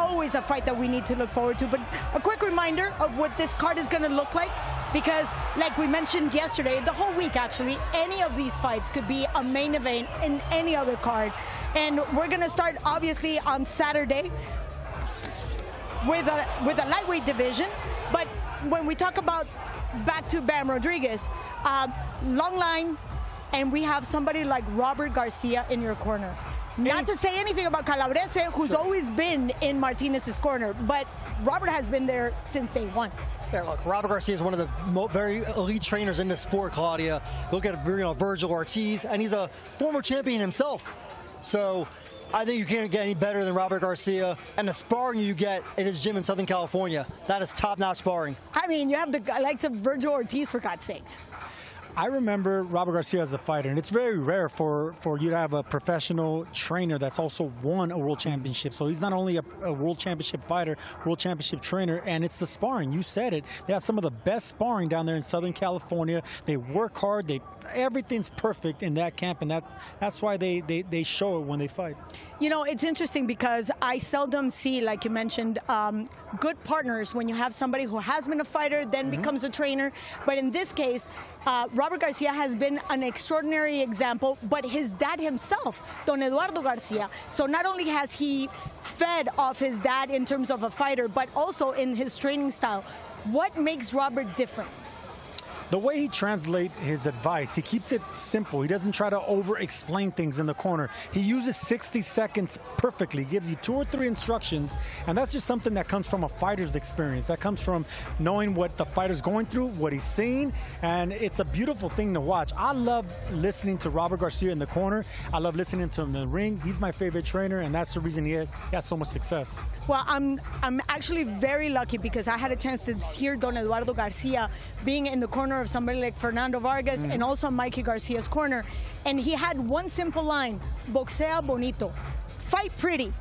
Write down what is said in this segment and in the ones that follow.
always a fight that we need to look forward to. But a quick reminder of what this card is going to look like, because like we mentioned yesterday, the whole week actually, any of these fights could be a main event in any other card. And we're going to start obviously on Saturday with a lightweight division. But when we talk about back to Bam Rodriguez, long line, and we have somebody like Robert Garcia in your corner. Not to say anything about Calabrese, who's always been in Martinez's corner, but Robert has been there since day one. Yeah, look, Robert Garcia is one of the very elite trainers in the sport, Claudia. Look at Virgil Ortiz, and he's a former champion himself. So I think you can't get any better than Robert Garcia, and the sparring you get in his gym in Southern California, that is top-notch sparring. I mean, you have the likes of Virgil Ortiz, for God's sakes. I remember Robert Garcia as a fighter, and it's very rare for you to have a professional trainer that's also won a world championship. So he's not only a world championship fighter, world championship trainer, and it's the sparring. You said it. They have some of the best sparring down there in Southern California. They work hard. Everything's perfect in that camp, and that's why they show it when they fight. You know, it's interesting because I seldom see, like you mentioned, good partners when you have somebody who has been a fighter, then becomes a trainer. But in this case, Robert Garcia has been an extraordinary example, but his dad himself, Don Eduardo Garcia. So not only has he fed off his dad in terms of a fighter, but also in his training style. What makes Robert different? The way he translates his advice, he keeps it simple. He doesn't try to over-explain things in the corner. He uses 60 seconds perfectly, gives you 2 or 3 instructions, and that's just something that comes from a fighter's experience. That comes from knowing what the fighter's going through, what he's seeing, and it's a beautiful thing to watch. I love listening to Robert Garcia in the corner. I love listening to him in the ring. He's my favorite trainer, and that's the reason he has so much success. Well, I'm actually very lucky because I had a chance to hear Don Eduardo Garcia being in the corner of somebody like Fernando Vargas and also Mikey Garcia's corner. And he had one simple line, boxea bonito, fight pretty.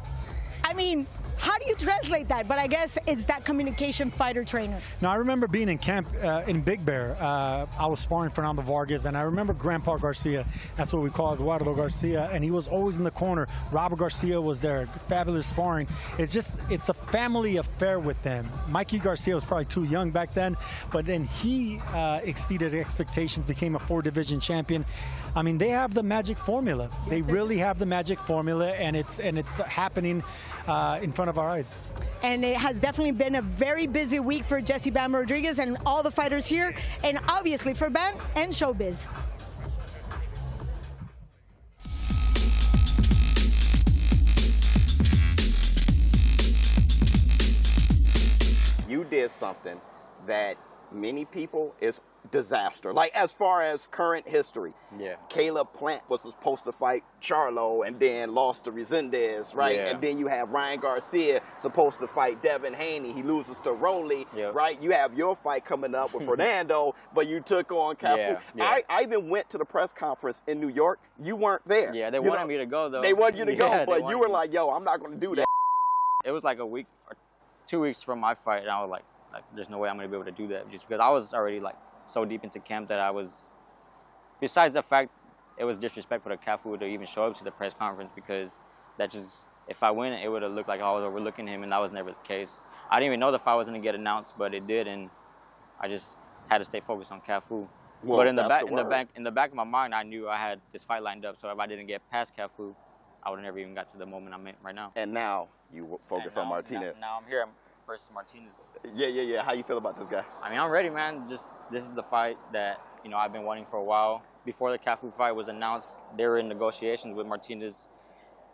I mean, how do you translate that? But I guess it's that communication fighter trainer. Now, I remember being in camp in Big Bear. I was sparring Fernando Vargas, and I remember Grandpa Garcia. That's what we call Eduardo Garcia, and he was always in the corner. Robert Garcia was there, fabulous sparring. It's a family affair with them. Mikey Garcia was probably too young back then, but then he exceeded expectations, became a 4-division champion. I mean, they have the magic formula. Yes, they really have the magic formula, and it's happening in front of our eyes. And it has definitely been a very busy week for Jesse Bam Rodriguez and all the fighters here, and obviously for Bam and Showbiz. You did something that many people is disaster. Like as far as current history. Yeah. Caleb Plant was supposed to fight Charlo and then lost to Resendez, right? Yeah. And then you have Ryan Garcia supposed to fight Devin Haney. He loses to Rowley, right? You have your fight coming up with Fernando, but you took on Cafu. Yeah. Yeah. I even went to the press conference in New York. You weren't there. Yeah, they wanted me to go though. They wanted you to go, but you were like, yo, I'm not going to do that. It was like a week or 2 weeks from my fight, and I was like, there's no way I'm going to be able to do that, just because I was already like so deep into camp that I was, besides the fact it was disrespectful to Cafu to even show up to the press conference, because that just, if I win, it would have looked like I was overlooking him, and that was never the case. I didn't even know the fight was going to get announced, but it did, and I just had to stay focused on Cafu. Well, but in the back of my mind, I knew I had this fight lined up, so if I didn't get past Cafu, I would have never even got to the moment I'm in right now. And now you focus on Martinez. Now I'm here. Versus Martinez. Yeah. How you feel about this guy? I mean, I'm ready, man. This is the fight that, you know, I've been wanting for a while. Before the Cafu fight was announced, they were in negotiations with Martinez.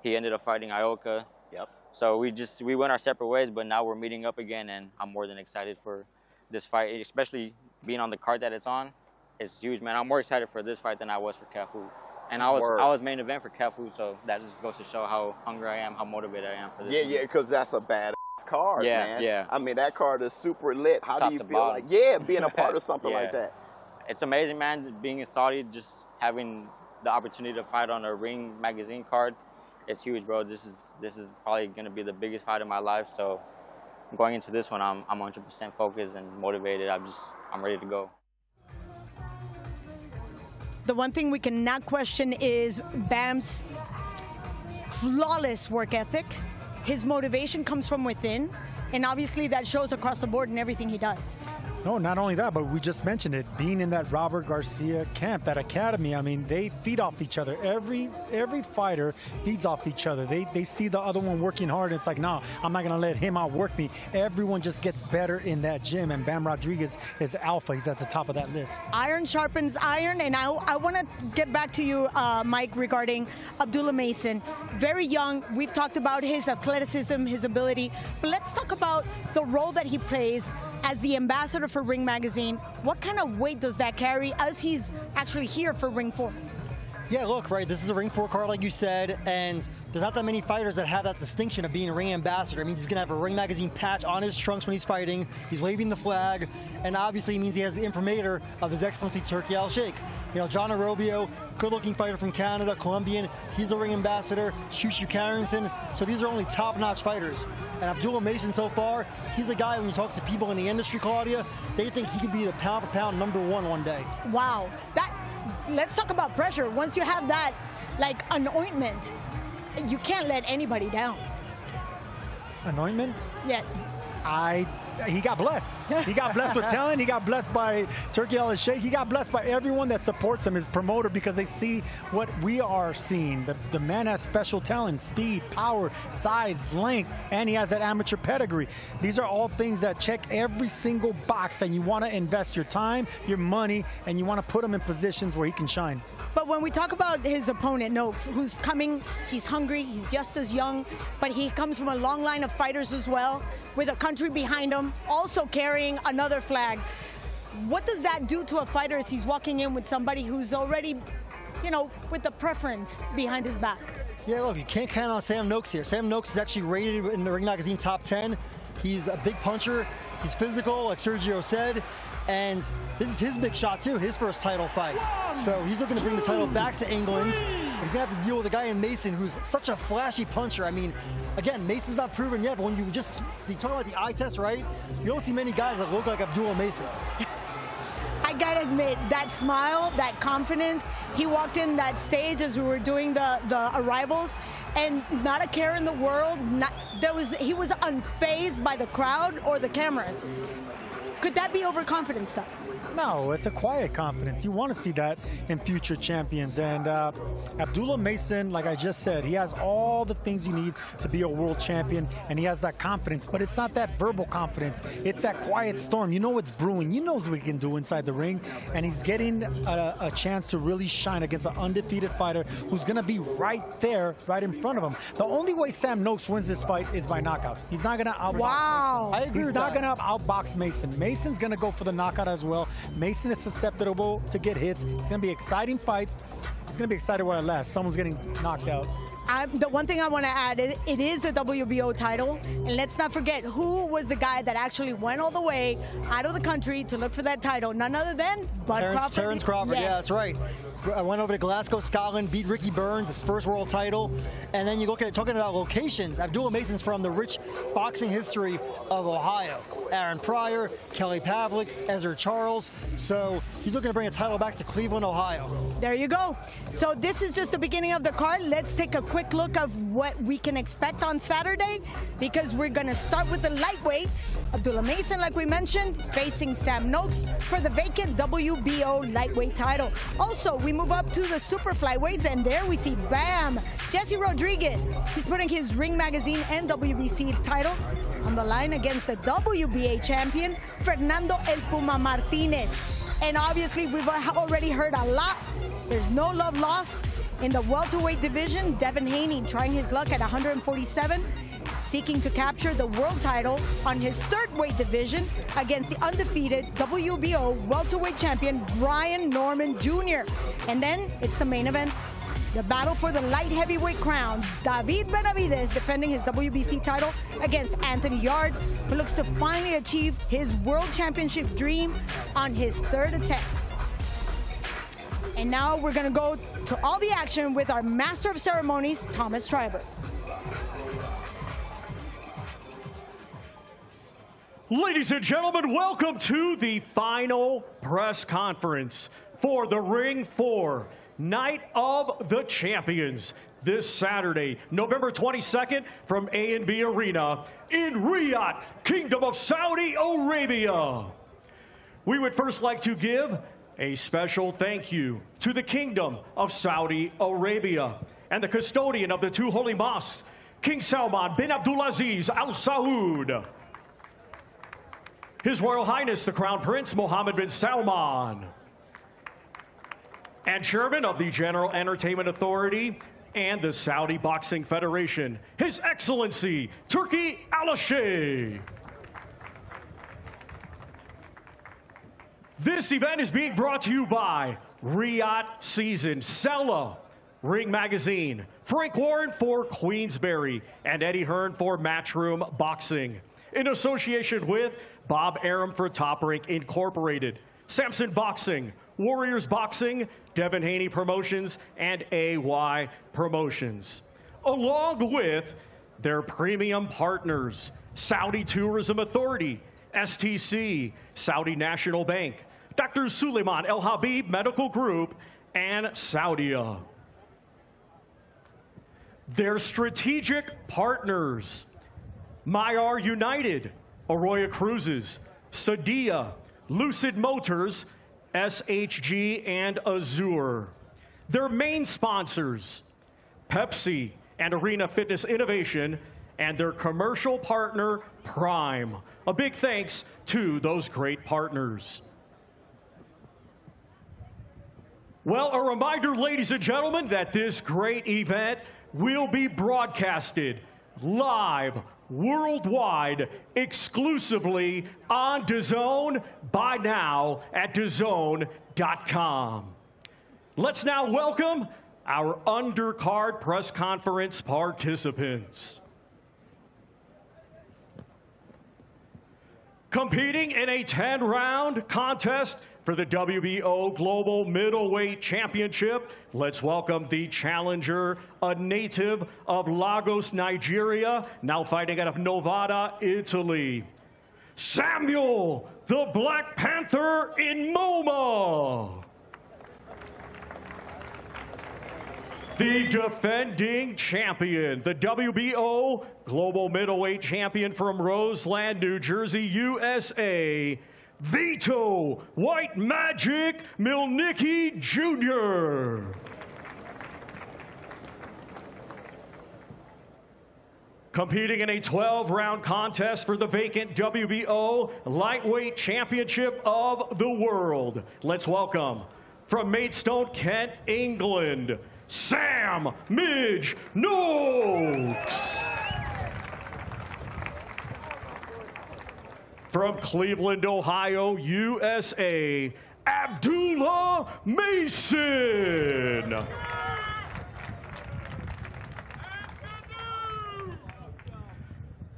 He ended up fighting Ioka. Yep. So we went our separate ways, but now we're meeting up again, and I'm more than excited for this fight, especially being on the card that it's on. It's huge, man. I'm more excited for this fight than I was for Cafu. And I was main event for Cafu, so that just goes to show how hungry I am, how motivated I am for this. Yeah, because that's a bad card, man. Yeah. I mean, that card is super lit. How do you feel like, being a part of something like that? It's amazing, man. Being in Saudi, just having the opportunity to fight on a Ring magazine card, it's huge, bro. This is probably going to be the biggest fight of my life. So going into this one, I'm 100% focused and motivated. I'm ready to go. The one thing we cannot question is Bam's flawless work ethic. his motivation comes from within, and obviously that shows across the board in everything he does. No, not only that, but we just mentioned it, being in that Robert Garcia camp, that academy, I mean, they feed off each other. Every fighter feeds off each other. They see the other one working hard, and it's like, no, I'm not going to let him outwork me. Everyone just gets better in that gym, and Bam Rodriguez is alpha. He's at the top of that list. Iron sharpens iron, and I want to get back to you, Mike, regarding Abdullah Mason. Very young. We've talked about his athleticism, his ability, but let's talk about the role that he plays as the ambassador for Ring Magazine. What kind of weight does that carry as he's actually here for Ring 4? Yeah, look, right, this is a Ring 4 card, like you said, and there's not that many fighters that have that distinction of being a ring ambassador. It means he's going to have a Ring Magazine patch on his trunks when he's fighting. He's waving the flag, and obviously it means he has the imprimatur of His Excellency Turki Al-Sheikh. You know, John Arrobio, good-looking fighter from Canada, Colombian, he's a Ring ambassador. Shushu Carrington, so these are only top-notch fighters. And Abdullah Mason so far, he's a guy, when you talk to people in the industry, Claudia, they think he could be the pound-for-pound #1 one day. Wow. Let's talk about pressure. Once you have that, like an ointment, you can't let anybody down. An ointment? Yes. He got blessed. He got blessed with talent. He got blessed by Turki Al-Sheikh. He got blessed by everyone that supports him, his promoter, because they see what we are seeing. The man has special talent, speed, power, size, length, and he has that amateur pedigree. These are all things that check every single box, and you want to invest your time, your money, and you want to put him in positions where he can shine. But when we talk about his opponent, Noakes, who's coming, he's hungry, he's just as young, but he comes from a long line of fighters as well, with a country behind him, also carrying another flag. What does that do to a fighter as he's walking in with somebody who's already, you know, with the preference behind his back? Yeah, look, you can't count on Sam Noakes here. Sam Noakes is actually rated in the Ring Magazine top 10. He's a big puncher. He's physical, like Sergio said. And this is his big shot, too, his first title fight. So he's looking to bring the title back to England. But he's going to have to deal with a guy in Mason who's such a flashy puncher. I mean, again, Mason's not proven yet, but when you talk about the eye test, right? You don't see many guys that look like Abdullah Mason. I gotta admit, that smile, that confidence, he walked in that stage as we were doing the arrivals, and not a care in the world. He was unfazed by the crowd or the cameras. Could that be overconfidence stuff? No, it's a quiet confidence. You want to see that in future champions. And Abdullah Mason, like I just said, he has all the things you need to be a world champion, and he has that confidence. But it's not that verbal confidence. It's that quiet storm. You know what's brewing. You know what he can do inside the ring. And he's getting a chance to really shine against an undefeated fighter who's going to be right there, right in front of him. The only way Sam Noakes wins this fight is by knockout. He's not going to outbox Mason. I agree with that. He's not going to outbox Mason. Mason's going to go for the knockout as well. Mason is susceptible to get hits. It's going to be exciting fights. It's going to be exciting while it lasts. Someone's getting knocked out. The one thing I want to add, it is the WBO title, and let's not forget who was the guy that actually went all the way out of the country to look for that title. None other than Terence Crawford. Yes. Yeah, that's right. I went over to Glasgow, Scotland, beat Ricky Burns, his first world title. And then you look at talking about locations. Abdullah Mason's from the rich boxing history of Ohio. Aaron Pryor, Kelly Pavlik, Ezra Charles. So he's looking to bring a title back to Cleveland, Ohio. There you go. So this is just the beginning of the card. Let's take a quick look of what we can expect on Saturday, because we're going to start with the lightweights. Abdullah Mason, like we mentioned, facing Sam Noakes for the vacant WBO lightweight title. Also, we move up to the super flyweights, and there we see, bam, Jesse Rodriguez. He's putting his Ring Magazine and WBC title on the line against the WBA champion, Fernando El Puma Martinez. And obviously, we've already heard a lot. There's no love lost in the welterweight division. Devin Haney trying his luck at 147, seeking to capture the world title on his third weight division against the undefeated WBO welterweight champion, Brian Norman Jr. And then it's the main event. The battle for the light heavyweight crown. David Benavidez defending his WBC title against Anthony Yarde, who looks to finally achieve his world championship dream on his third attempt. And now we're going to go to all the action with our master of ceremonies, Thomas Schreiber. Ladies and gentlemen, welcome to the final press conference for the Ring 4 Night of the Champions. this Saturday, November 22nd from A&B Arena in Riyadh, Kingdom of Saudi Arabia. We would first like to give a special thank you to the Kingdom of Saudi Arabia and the custodian of the two holy mosques, King Salman bin Abdulaziz Al Saud, His Royal Highness the Crown Prince Mohammed bin Salman, and Chairman of the General Entertainment Authority and the Saudi Boxing Federation, His Excellency Turki Al-Sheikh. This event is being brought to you by Riyadh Season, Sella, Ring Magazine, Frank Warren for Queensberry, and Eddie Hearn for Matchroom Boxing, in association with Bob Arum for Top Rank Incorporated, Samson Boxing, Warriors Boxing, Devin Haney Promotions, and AY Promotions, along with their premium partners, Saudi Tourism Authority, STC, Saudi National Bank, Dr. Suleiman El Habib Medical Group, and Saudia. Their strategic partners, Mayar United, Arroyo Cruises, Sadia, Lucid Motors, SHG, and Azure. Their main sponsors, Pepsi and Arena Fitness Innovation, and their commercial partner, Prime. A big thanks to those great partners. Well, a reminder, ladies and gentlemen, that this great event will be broadcasted live worldwide, exclusively on DAZN, by now at DAZN.com. Let's now welcome our undercard press conference participants. Competing in a 10-round contest for the WBO Global Middleweight Championship, let's welcome the challenger, a native of Lagos, Nigeria, now fighting out of Novara, Italy, Samuel, the Black Panther in MoMA. The defending champion, the WBO Global Middleweight Champion from Roseland, New Jersey, USA, Vito White Magic Milnicki Jr. Competing in a 12-round contest for the vacant WBO Lightweight Championship of the World, let's welcome, from Maidstone, Kent, England, Sam Midge Noakes. From Cleveland, Ohio, USA, Abdullah Mason.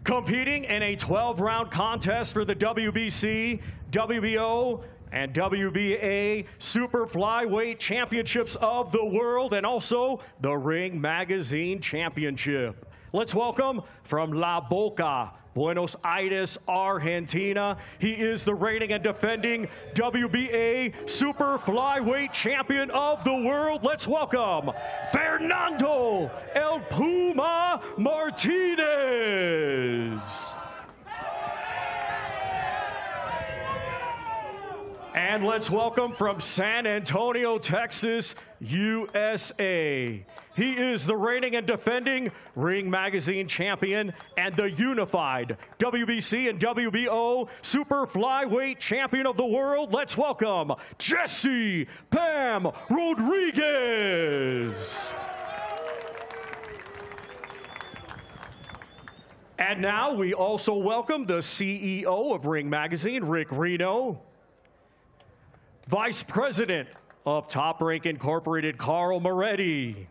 Competing in a 12-round contest for the WBC, WBO, and WBA Super Flyweight Championships of the World, and also the Ring Magazine Championship. Let's welcome, from La Boca, Buenos Aires, Argentina, he is the reigning and defending WBA Super Flyweight Champion of the World. Let's welcome Fernando El Puma Martinez. And let's welcome, from San Antonio, Texas, USA. He is the reigning and defending Ring Magazine Champion and the unified WBC and WBO Super Flyweight Champion of the World. Let's welcome Jesse Pam Rodriguez. And now we also welcome the CEO of Ring Magazine, Rick Reno, Vice President of Top Rank Incorporated, Carl Moretti,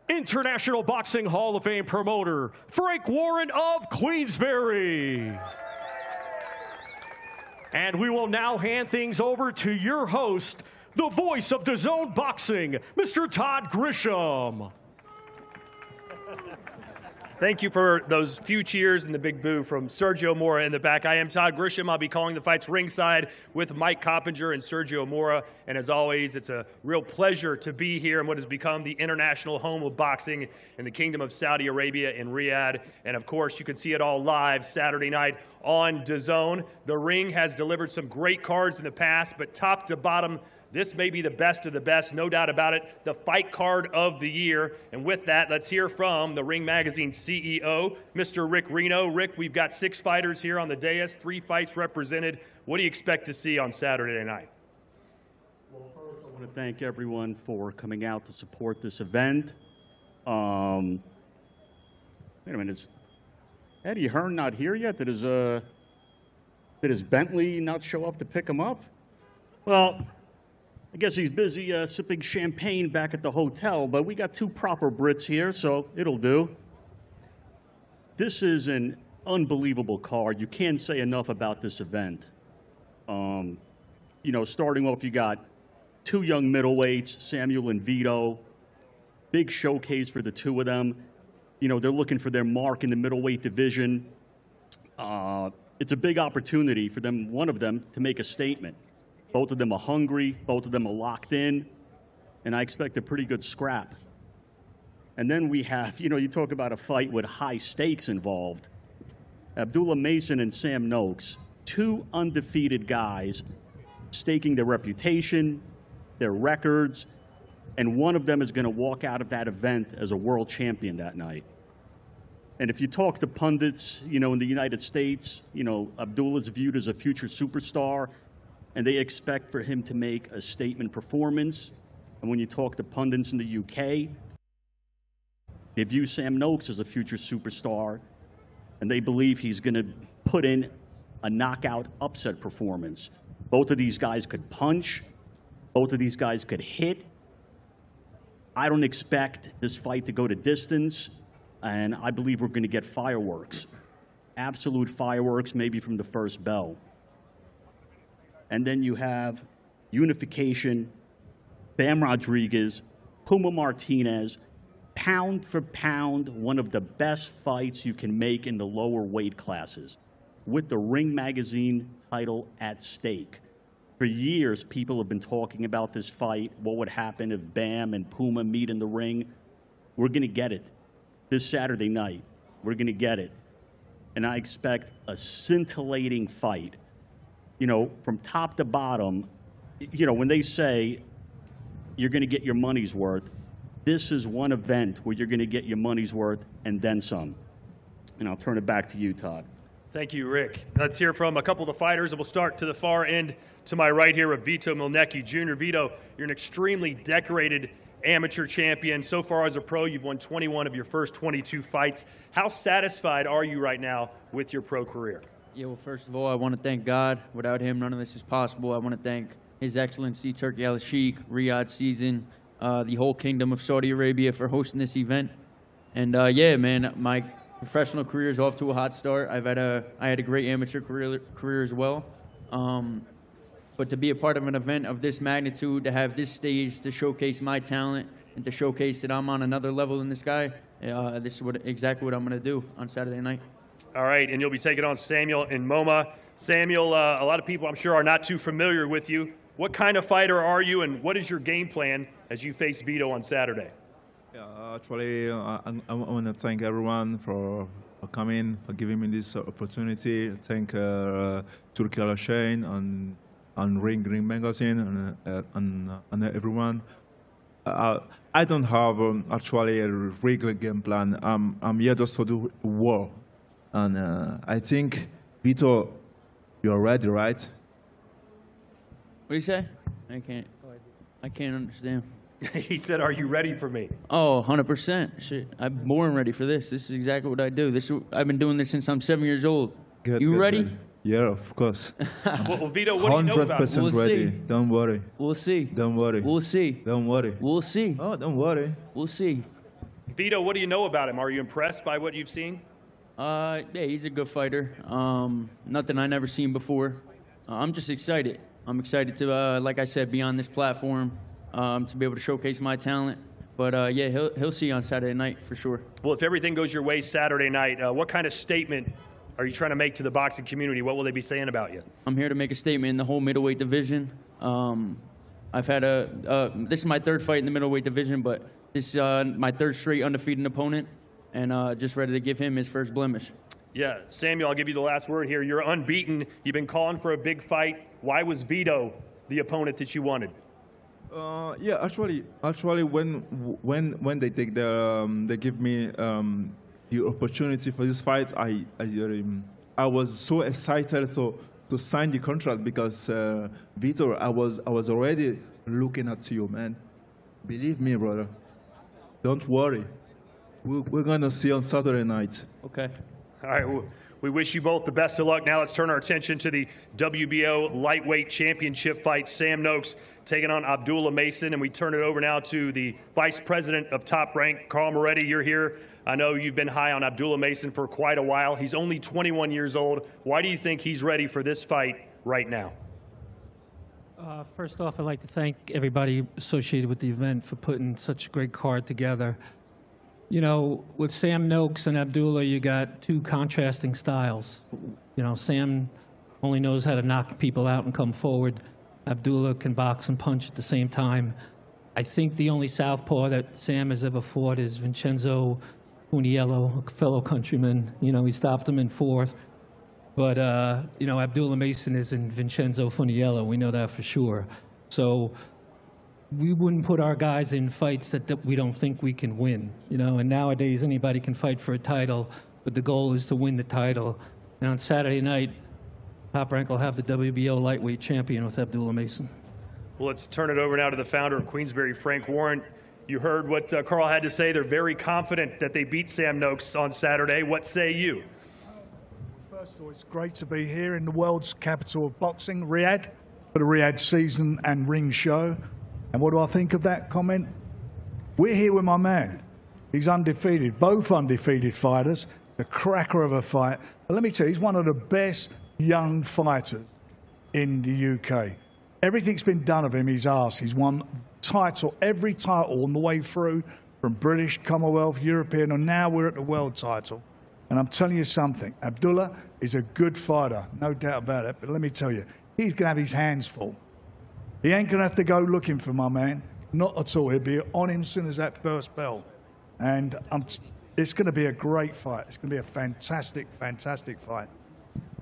International Boxing Hall of Fame promoter, Frank Warren of Queensberry. And we will now hand things over to your host, the voice of DAZN Boxing, Mr. Todd Grisham. Thank you for those few cheers and the big boo from Sergio Mora in the back. I am Todd Grisham. I'll be calling the fights ringside with Mike Coppinger and Sergio Mora. And as always, it's a real pleasure to be here in what has become the international home of boxing in the Kingdom of Saudi Arabia in Riyadh. And of course, you can see it all live Saturday night on DAZN. The ring has delivered some great cards in the past, but top to bottom, this may be the best of the best, no doubt about it, the fight card of the year. And with that, let's hear from the Ring Magazine CEO, Mr. Rick Reno. Rick, we've got 6 fighters here on the dais, 3 fights represented. What do you expect to see on Saturday night? Well, first, I want to thank everyone for coming out to support this event. Wait a minute, is Eddie Hearn not here yet? Did his Bentley not show up to pick him up? Well, I guess he's busy sipping champagne back at the hotel, but we got 2 proper Brits here, so it'll do. This is an unbelievable card. You can't say enough about this event. You know, starting off, you got 2 young middleweights, Samuel and Vito. Big showcase for the 2 of them. You know, they're looking for their mark in the middleweight division. It's a big opportunity for them, one of them, to make a statement. Both of them are hungry, both of them are locked in, and I expect a pretty good scrap. And then we have, you know, you talk about a fight with high stakes involved. Abdullah Mason and Sam Noakes, 2 undefeated guys, staking their reputation, their records, and one of them is going to walk out of that event as a world champion that night. And if you talk to pundits, you know, in the United States, you know, Abdullah's viewed as a future superstar, and they expect for him to make a statement performance. And when you talk to pundits in the UK, they view Sam Noakes as a future superstar, and they believe he's going to put in a knockout upset performance. Both of these guys could punch. Both of these guys could hit. I don't expect this fight to go to distance, and I believe we're going to get fireworks. Absolute fireworks, maybe from the first bell. And then you have unification, Bam Rodriguez, Puma Martinez, pound for pound, one of the best fights you can make in the lower weight classes, with the Ring Magazine title at stake. For years, people have been talking about this fight, what would happen if Bam and Puma meet in the ring. We're going to get it this Saturday night. We're going to get it. And I expect a scintillating fight. You know, from top to bottom, you know, when they say you're going to get your money's worth, this is one event where you're going to get your money's worth and then some. And I'll turn it back to you, Todd. Thank you, Rick. Let's hear from a couple of the fighters, and we'll start to the far end to my right here with Vito Milnecki Jr. Vito, you're an extremely decorated amateur champion. So far as a pro, you've won 21 of your first 22 fights. How satisfied are you right now with your pro career? Yeah, well, first of all, I want to thank God. Without him, none of this is possible. I want to thank His Excellency Turki Al-Sheikh, Riyadh Season, the whole Kingdom of Saudi Arabia for hosting this event. And yeah, man, my professional career is off to a hot start. I had a great amateur career as well. But to be a part of an event of this magnitude, to have this stage to showcase my talent and to showcase that I'm on another level than this guy, this is exactly what I'm going to do on Saturday night. All right, and you'll be taking on Samuel and MoMA. Samuel, a lot of people I'm sure are not too familiar with you. What kind of fighter are you, and what is your game plan as you face Vito on Saturday? Yeah, actually, I want to thank everyone for coming, for giving me this opportunity. Thank Turki Al-Sheikh and Ring Magazine and everyone. I don't have actually a regular game plan. I'm here just to do war. And I think, Vito, you're ready, right? What do you say? I can't understand. He said, are you ready for me? Oh, 100%. Shit, I'm born ready for this. This is exactly what I do. I've been doing this since I'm 7 years old. Good, you good, ready? Good. Yeah, of course. Well, Vito, what do you know about it? 100% ready. Don't worry. We'll see. Don't worry. We'll see. Don't worry. We'll see. Oh, don't worry. We'll see. Vito, what do you know about him? Are you impressed by what you've seen? Yeah, he's a good fighter. Nothing I never seen before. I'm just excited. I'm excited to, like I said, be on this platform, to be able to showcase my talent. But yeah, he'll see you on Saturday night for sure. Well, if everything goes your way Saturday night, what kind of statement are you trying to make to the boxing community? What will they be saying about you? I'm here to make a statement in the whole middleweight division. I've had this is my third fight in the middleweight division, but this is my third straight undefeated opponent, and just ready to give him his first blemish. Yeah, Samuel, I'll give you the last word here. You're unbeaten. You've been calling for a big fight. Why was Vito the opponent that you wanted? Yeah, actually, when they take they give me the opportunity for this fight, I was so excited to sign the contract because Vito, I was already looking at you, man. Believe me, brother. Don't worry. We're gonna see on Saturday night. Okay. All right, well, we wish you both the best of luck. Now let's turn our attention to the WBO lightweight championship fight. Sam Noakes taking on Abdullah Mason, and we turn it over now to the Vice President of Top Rank, Carl Moretti. You're here. I know you've been high on Abdullah Mason for quite a while. He's only 21 years old. Why do you think he's ready for this fight right now? First off, I'd like to thank everybody associated with the event for putting such a great card together. You know, with Sam Noakes and Abdullah, you got two contrasting styles. You know, Sam only knows how to knock people out and come forward. Abdullah can box and punch at the same time. I think the only southpaw that Sam has ever fought is Vincenzo Funiello, a fellow countryman. You know, he stopped him in fourth. But, you know, Abdullah Mason isn't Vincenzo Funiello. We know that for sure. So we wouldn't put our guys in fights that we don't think we can win. You know, and nowadays anybody can fight for a title, but the goal is to win the title. And on Saturday night, Top Rank will have the WBO lightweight champion with Abdullah Mason. Well, let's turn it over now to the founder of Queensberry, Frank Warren. You heard what Carl had to say. They're very confident that they beat Sam Noakes on Saturday. What say you? First of all, it's great to be here in the world's capital of boxing, Riyadh, for the Riyadh season and ring show. And what do I think of that comment? We're here with my man. He's undefeated, both undefeated fighters, the cracker of a fight. But let me tell you, he's one of the best young fighters in the UK. Everything's been done of him, he's asked. He's won title, every title on the way through, from British, Commonwealth, European, and now we're at the world title. And I'm telling you something, Abdullah is a good fighter, no doubt about it. But let me tell you, he's going to have his hands full. He ain't going to have to go looking for my man, not at all. He'll be on him as soon as that first bell. And it's going to be a great fight. It's going to be a fantastic, fantastic fight.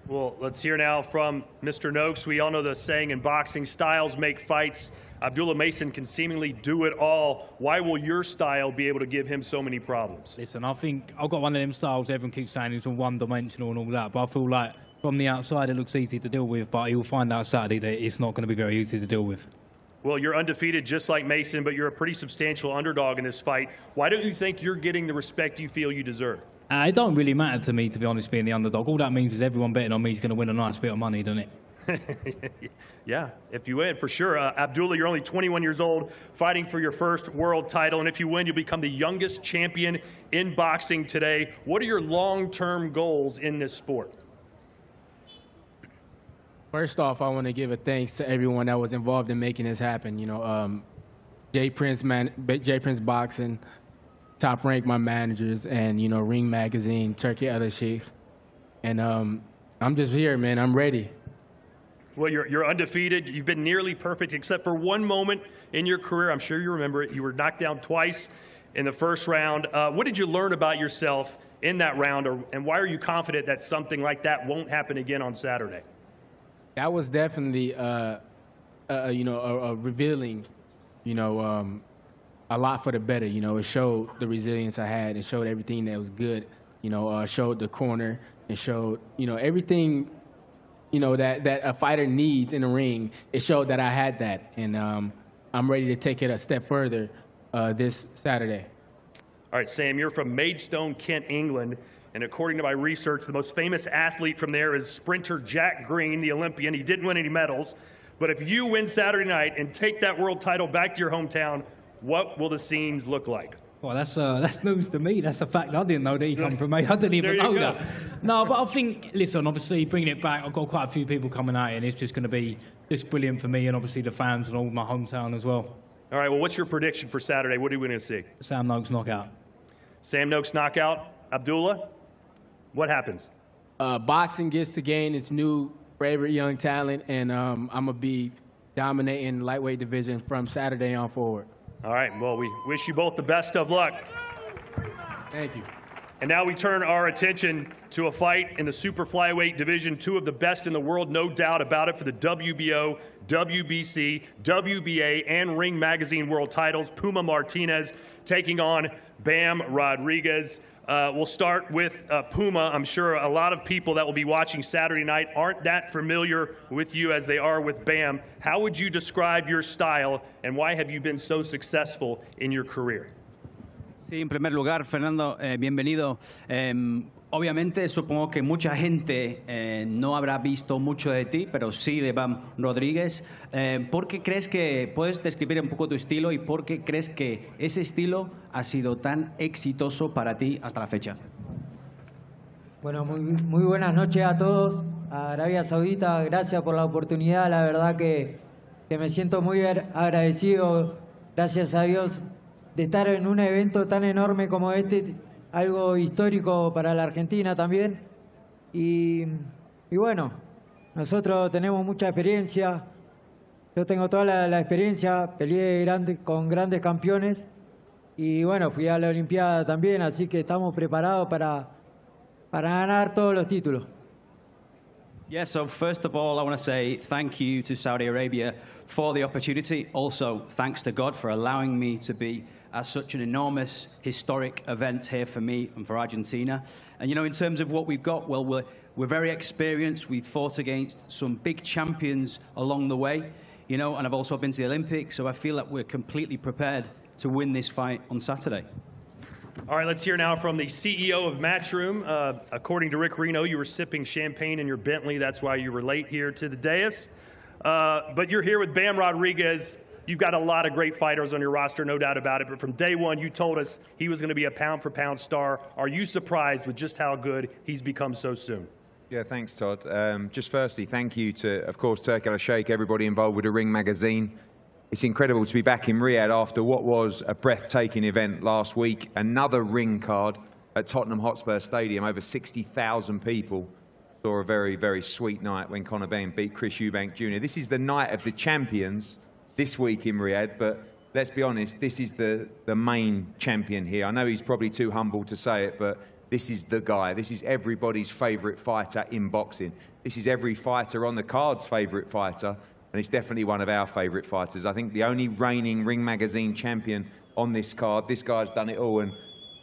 Well, let's hear now from Mr. Noakes. We all know the saying in boxing, styles make fights. Abdullah Mason can seemingly do it all. Why will your style be able to give him so many problems? Listen, I think I've got one of them styles everyone keeps saying it's one-dimensional and all that, but I feel like from the outside it looks easy to deal with, but you'll find out Saturday that it's not going to be very easy to deal with. Well, you're undefeated just like Mason, but you're a pretty substantial underdog in this fight. Why don't you think you're getting the respect you feel you deserve? It don't really matter to me, to be honest, being the underdog. All that means is everyone betting on me is going to win a nice bit of money, doesn't it? Yeah, if you win, for sure. Abdullah, you're only 21 years old, fighting for your first world title, and if you win, you'll become the youngest champion in boxing today. What are your long-term goals in this sport? First off, I want to give a thanks to everyone that was involved in making this happen. You know, J Prince Boxing, Top Rank, my managers, and, you know, Ring Magazine, Turkey El Sheikh. And I'm just here, man. I'm ready. Well, you're undefeated. You've been nearly perfect, except for one moment in your career. I'm sure you remember it. You were knocked down twice in the first round. What did you learn about yourself in that round, and why are you confident that something like that won't happen again on Saturday? That was definitely, you know, revealing, you know, a lot for the better. You know, it showed the resilience I had. It showed everything that was good. You know, showed the corner. It showed, you know, everything, you know, that a fighter needs in the ring. It showed that I had that, and I'm ready to take it a step further this Saturday. All right, Sam, you're from Maidstone, Kent, England. And according to my research, the most famous athlete from there is sprinter Jack Green, the Olympian. He didn't win any medals. But if you win Saturday night and take that world title back to your hometown, what will the scenes look like? Well, that's news to me. That's a fact. I didn't know that he come from me. I didn't even know that. No, but I think, listen, obviously bringing it back, I've got quite a few people coming out, and it's just going to be just brilliant for me and obviously the fans and all my hometown as well. All right, well, what's your prediction for Saturday? What are we going to see? Sam Noakes knockout. Sam Noakes knockout. Abdullah, what happens? Boxing gets to gain its new favorite young talent, and I'm going to be dominating the lightweight division from Saturday on forward. All right, well, we wish you both the best of luck. Thank you. And now we turn our attention to a fight in the super flyweight division, two of the best in the world, no doubt about it, for the WBO, WBC, WBA, and Ring Magazine world titles. Puma Martinez taking on Bam Rodriguez. We'll start with Puma. I'm sure a lot of people that will be watching Saturday night aren't that familiar with you as they are with Bam. How would you describe your style, and why have you been so successful in your career? Sí, en primer lugar, Fernando, bienvenido. Obviamente, supongo que mucha gente no habrá visto mucho de ti, pero sí de Bam Rodríguez. ¿Por qué crees que puedes describir un poco tu estilo y por qué crees que ese estilo ha sido tan exitoso para ti hasta la fecha? Bueno, muy buenas noches a todos. A Arabia Saudita, gracias por la oportunidad. La verdad que me siento muy agradecido, gracias a Dios, de estar en un evento tan enorme como este, algo histórico para la Argentina también. Y bueno, nosotros tenemos mucha experiencia. Yo tengo toda la experiencia, peleé con grandes campeones y bueno, fui a la Olimpiada también, así que estamos preparados para ganar todos los títulos. Yeah, so first of all, I want to say thank you to Saudi Arabia for the opportunity. Also, thanks to God for allowing me to be at such an enormous historic event here for me and for Argentina. And you know, in terms of what we've got, well, we're very experienced. We've fought against some big champions along the way, you know, and I've also been to the Olympics, so I feel that we're completely prepared to win this fight on Saturday. All right, let's hear now from the CEO of Matchroom. According to Rick Reno, you were sipping champagne in your Bentley. That's why you were late here to the dais. But you're here with Bam Rodriguez. You've got a lot of great fighters on your roster, no doubt about it. But from day one, you told us he was going to be a pound-for-pound star. Are you surprised with just how good he's become so soon? Yeah, thanks, Todd. Just firstly, thank you to, of course, Turki Al-Sheikh, everybody involved with the Ring Magazine. It's incredible to be back in Riyadh after what was a breathtaking event last week. Another ring card at Tottenham Hotspur Stadium. Over 60,000 people saw a very, very sweet night when Conor Benn beat Chris Eubank Jr. This is the night of the champions this week in Riyadh, but let's be honest, this is the main champion here. I know he's probably too humble to say it, but this is the guy. This is everybody's favourite fighter in boxing. This is every fighter on the card's favourite fighter. And it's definitely one of our favourite fighters. I think the only reigning Ring Magazine champion on this card. This guy's done it all. And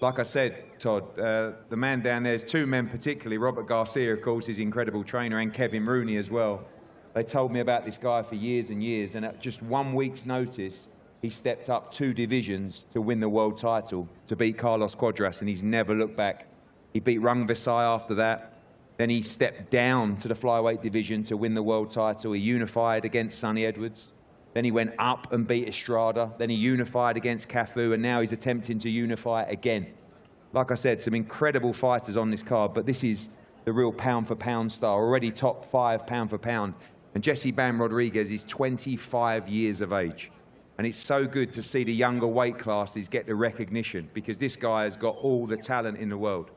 like I said, Todd, the man down there, there's two men particularly. Robert Garcia, of course, his incredible trainer, and Kevin Rooney as well. They told me about this guy for years and years. And at just 1 week's notice, he stepped up 2 divisions to win the world title, to beat Carlos Cuadras, and he's never looked back. He beat Rung Visai after that. Then he stepped down to the flyweight division to win the world title. He unified against Sonny Edwards. Then he went up and beat Estrada. Then he unified against Cafu, and now he's attempting to unify again. Like I said, some incredible fighters on this card, but this is the real pound-for-pound star, already top 5 pound-for-pound. And Jesse Bam Rodriguez is 25 years of age. And it's so good to see the younger weight classes get the recognition, because this guy has got all the talent in the world.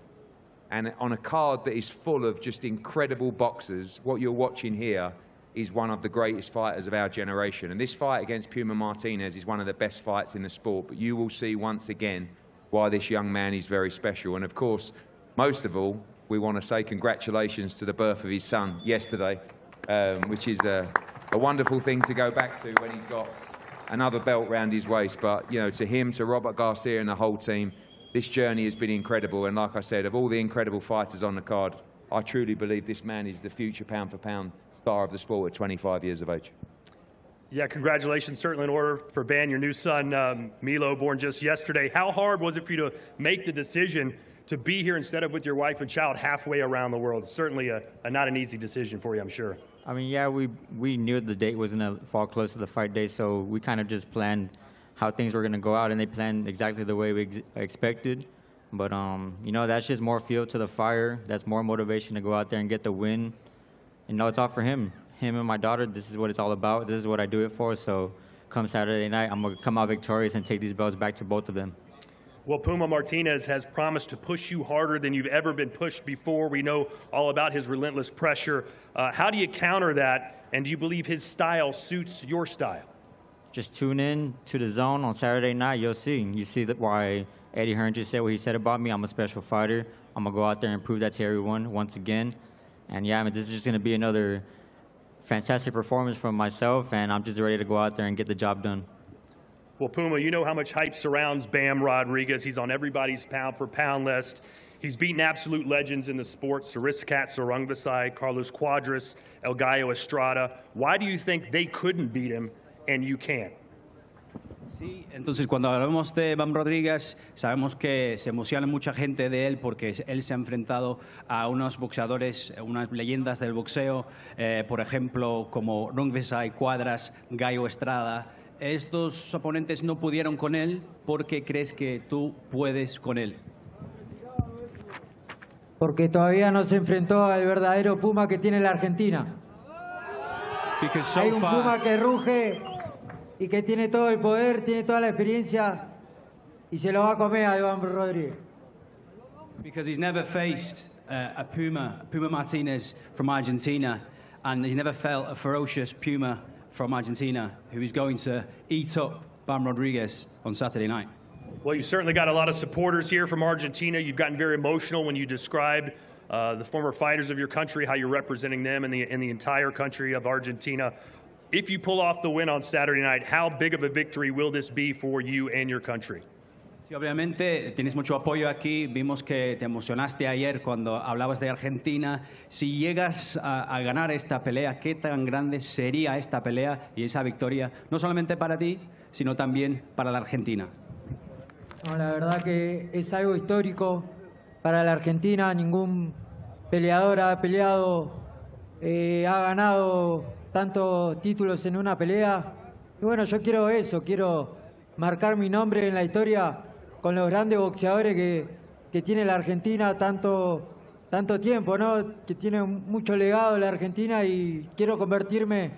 And on a card that is full of just incredible boxers, what you're watching here is one of the greatest fighters of our generation. And this fight against Puma Martinez is one of the best fights in the sport. But you will see once again why this young man is very special. And of course, most of all, we want to say congratulations to the birth of his son yesterday, which is a wonderful thing to go back to when he's got another belt round his waist. But, you know, to him, to Robert Garcia and the whole team, this journey has been incredible, and like I said, of all the incredible fighters on the card, I truly believe this man is the future pound-for-pound star of the sport at 25 years of age. Yeah, congratulations, certainly in order for Ban, your new son, Milo, born just yesterday. How hard was it for you to make the decision to be here instead of with your wife and child halfway around the world? Certainly not an easy decision for you, I'm sure. I mean, yeah, we knew the date was going to fall close to the fight day, so we kind of just planned how things were going to go out, and they planned exactly the way we expected. But, you know, that's just more fuel to the fire. That's more motivation to go out there and get the win. And, no, it's all for him. Him and my daughter, this is what it's all about. This is what I do it for. So come Saturday night, I'm going to come out victorious and take these belts back to both of them. Well, Puma Martinez has promised to push you harder than you've ever been pushed before. We know all about his relentless pressure. How do you counter that, and do you believe his style suits your style? Just tune in to the DAZN on Saturday night. You'll see. You see why Eddie Hearn just said what he said about me. I'm a special fighter. I'm going to go out there and prove that to everyone once again. And yeah, I mean, this is just going to be another fantastic performance from myself, and I'm just ready to go out there and get the job done. Well, Puma, you know how much hype surrounds Bam Rodriguez. He's on everybody's pound-for-pound list. He's beaten absolute legends in the sport, Sariskat Sarungvasai, Carlos Cuadras, El Gallo Estrada. Why do you think they couldn't beat him and you can? Sí, entonces cuando hablamos de Bam Rodríguez, sabemos que se emociona mucha gente de él porque él se ha enfrentado a unos boxeadores, unas leyendas del boxeo, por ejemplo, como Rungvisai, Cuadras, Gallo Estrada. Estos oponentes no pudieron con él. ¿Por qué crees que tú puedes con él? Porque todavía no se enfrentó al verdadero Puma que tiene la Argentina. Hay un Puma que ruge y que tiene todo el poder, tiene toda la experiencia y se lo va a comer a Iván Rodríguez. Because he's never faced a Puma Martinez from Argentina, and he's never felt a ferocious Puma from Argentina who is going to eat up Bam Rodriguez on Saturday night. Well, you certainly got a lot of supporters here from Argentina. You've gotten very emotional when you described the former fighters of your country, how you're representing them in the entire country of Argentina. If you pull off the win on Saturday night, how big of a victory will this be for you and your country? Sí, obviamente tienes mucho apoyo aquí. Vimos que te emocionaste ayer cuando hablabas de Argentina. Si llegas a ganar esta pelea, ¿qué tan grande sería esta pelea y esa victoria, no solamente para ti, sino también para la Argentina? No, la verdad que es algo histórico para la Argentina. Ningún peleador ha peleado, ha ganado tantos títulos en una pelea. Y bueno, yo quiero eso, quiero marcar mi nombre en la historia con los grandes boxeadores que tiene la Argentina tanto tiempo, ¿no? Que tiene mucho legado la Argentina, y quiero convertirme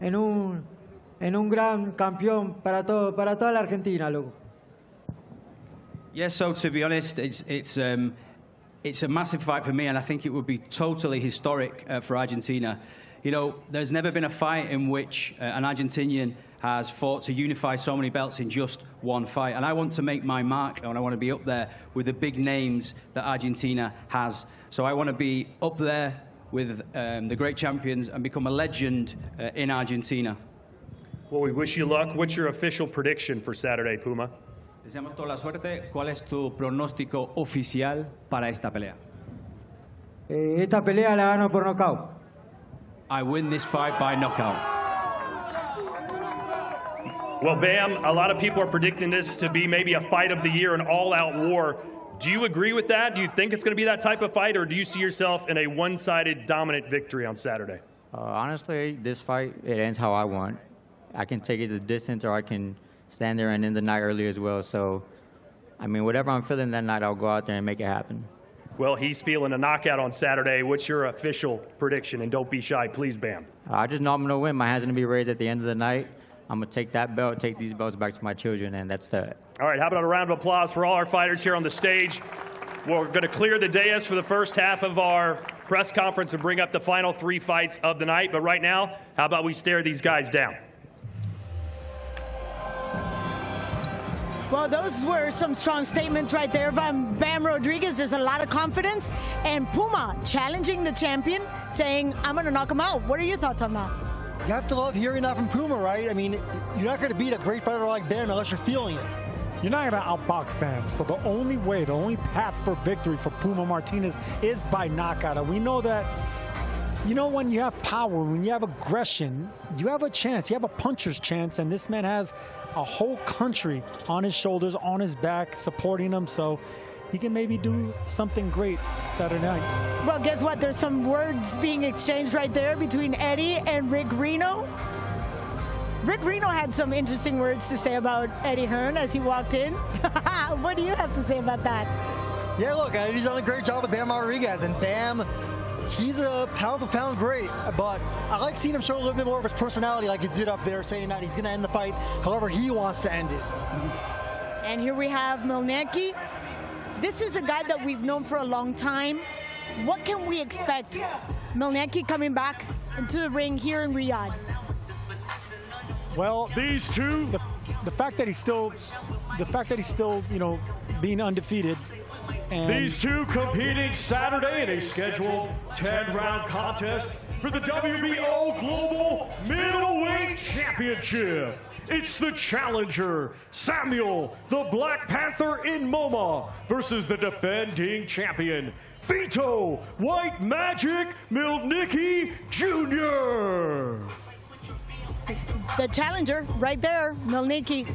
en un gran campeón para toda la Argentina, loco. Yes, so to be honest, it's a massive fight for me, and I think it would be totally historic for Argentina. You know, there's never been a fight in which an Argentinian has fought to unify so many belts in just one fight. And I want to make my mark, and I want to be up there with the big names that Argentina has. So I want to be up there with the great champions and become a legend in Argentina. Well, we wish you luck. What's your official prediction for Saturday, Puma? Deseamos toda la suerte. ¿Cuál es tu pronóstico oficial para esta pelea? Esta pelea la gano por nocaut. I win this fight by knockout. Well, Bam, a lot of people are predicting this to be maybe a fight of the year, an all-out war. Do you agree with that? Do you think it's going to be that type of fight, or do you see yourself in a one-sided dominant victory on Saturday? Honestly, this fight, it ends how I want. I can take it the distance, or I can stand there and end the night early as well. So, I mean, whatever I'm feeling that night, I'll go out there and make it happen. Well, he's feeling a knockout on Saturday. What's your official prediction? And don't be shy, please, Bam. I just know I'm going to win. My hand's going to be raised at the end of the night. I'm going to take that belt, take these belts back to my children, and that's that. All right, how about a round of applause for all our fighters here on the stage? We're going to clear the dais for the first half of our press conference and bring up the final three fights of the night. But right now, how about we stare these guys down? Well, those were some strong statements right there from Bam Rodriguez. There's a lot of confidence. And Puma challenging the champion, saying, I'm going to knock him out. What are your thoughts on that? You have to love hearing that from Puma, right? I mean, you're not going to beat a great fighter like Bam unless you're feeling it. You're not going to outbox Bam. So the only way, the only path for victory for Puma Martinez is by knockout. And we know that, you know, when you have power, when you have aggression, you have a chance. You have a puncher's chance. And this man has a whole country on his shoulders, on his back, supporting him. So he can maybe do something great Saturday night. Well, guess what? There's some words being exchanged right there between Eddie and Rick Reno. Rick Reno had some interesting words to say about Eddie Hearn as he walked in. What do you have to say about that? Yeah, look, Eddie's done a great job with Bam Rodriguez, and Bam He's a pound-for-pound great, but I like seeing him show a little bit more of his personality like he did up there, saying that he's going to end the fight however he wants to end it. And here we have Mielnicki. This is a guy that we've known for a long time. What can we expect? Mielnicki coming back into the ring here in Riyadh. Well, these two, the fact that he's still, you know, being undefeated. And these two competing Saturday in a scheduled 10-round contest for the WBO Global Middleweight Championship. It's the challenger, Samuel the Black Panther in MoMA, versus the defending champion, Vito White Magic Mielnicki Jr. The challenger right there, Mielnicki.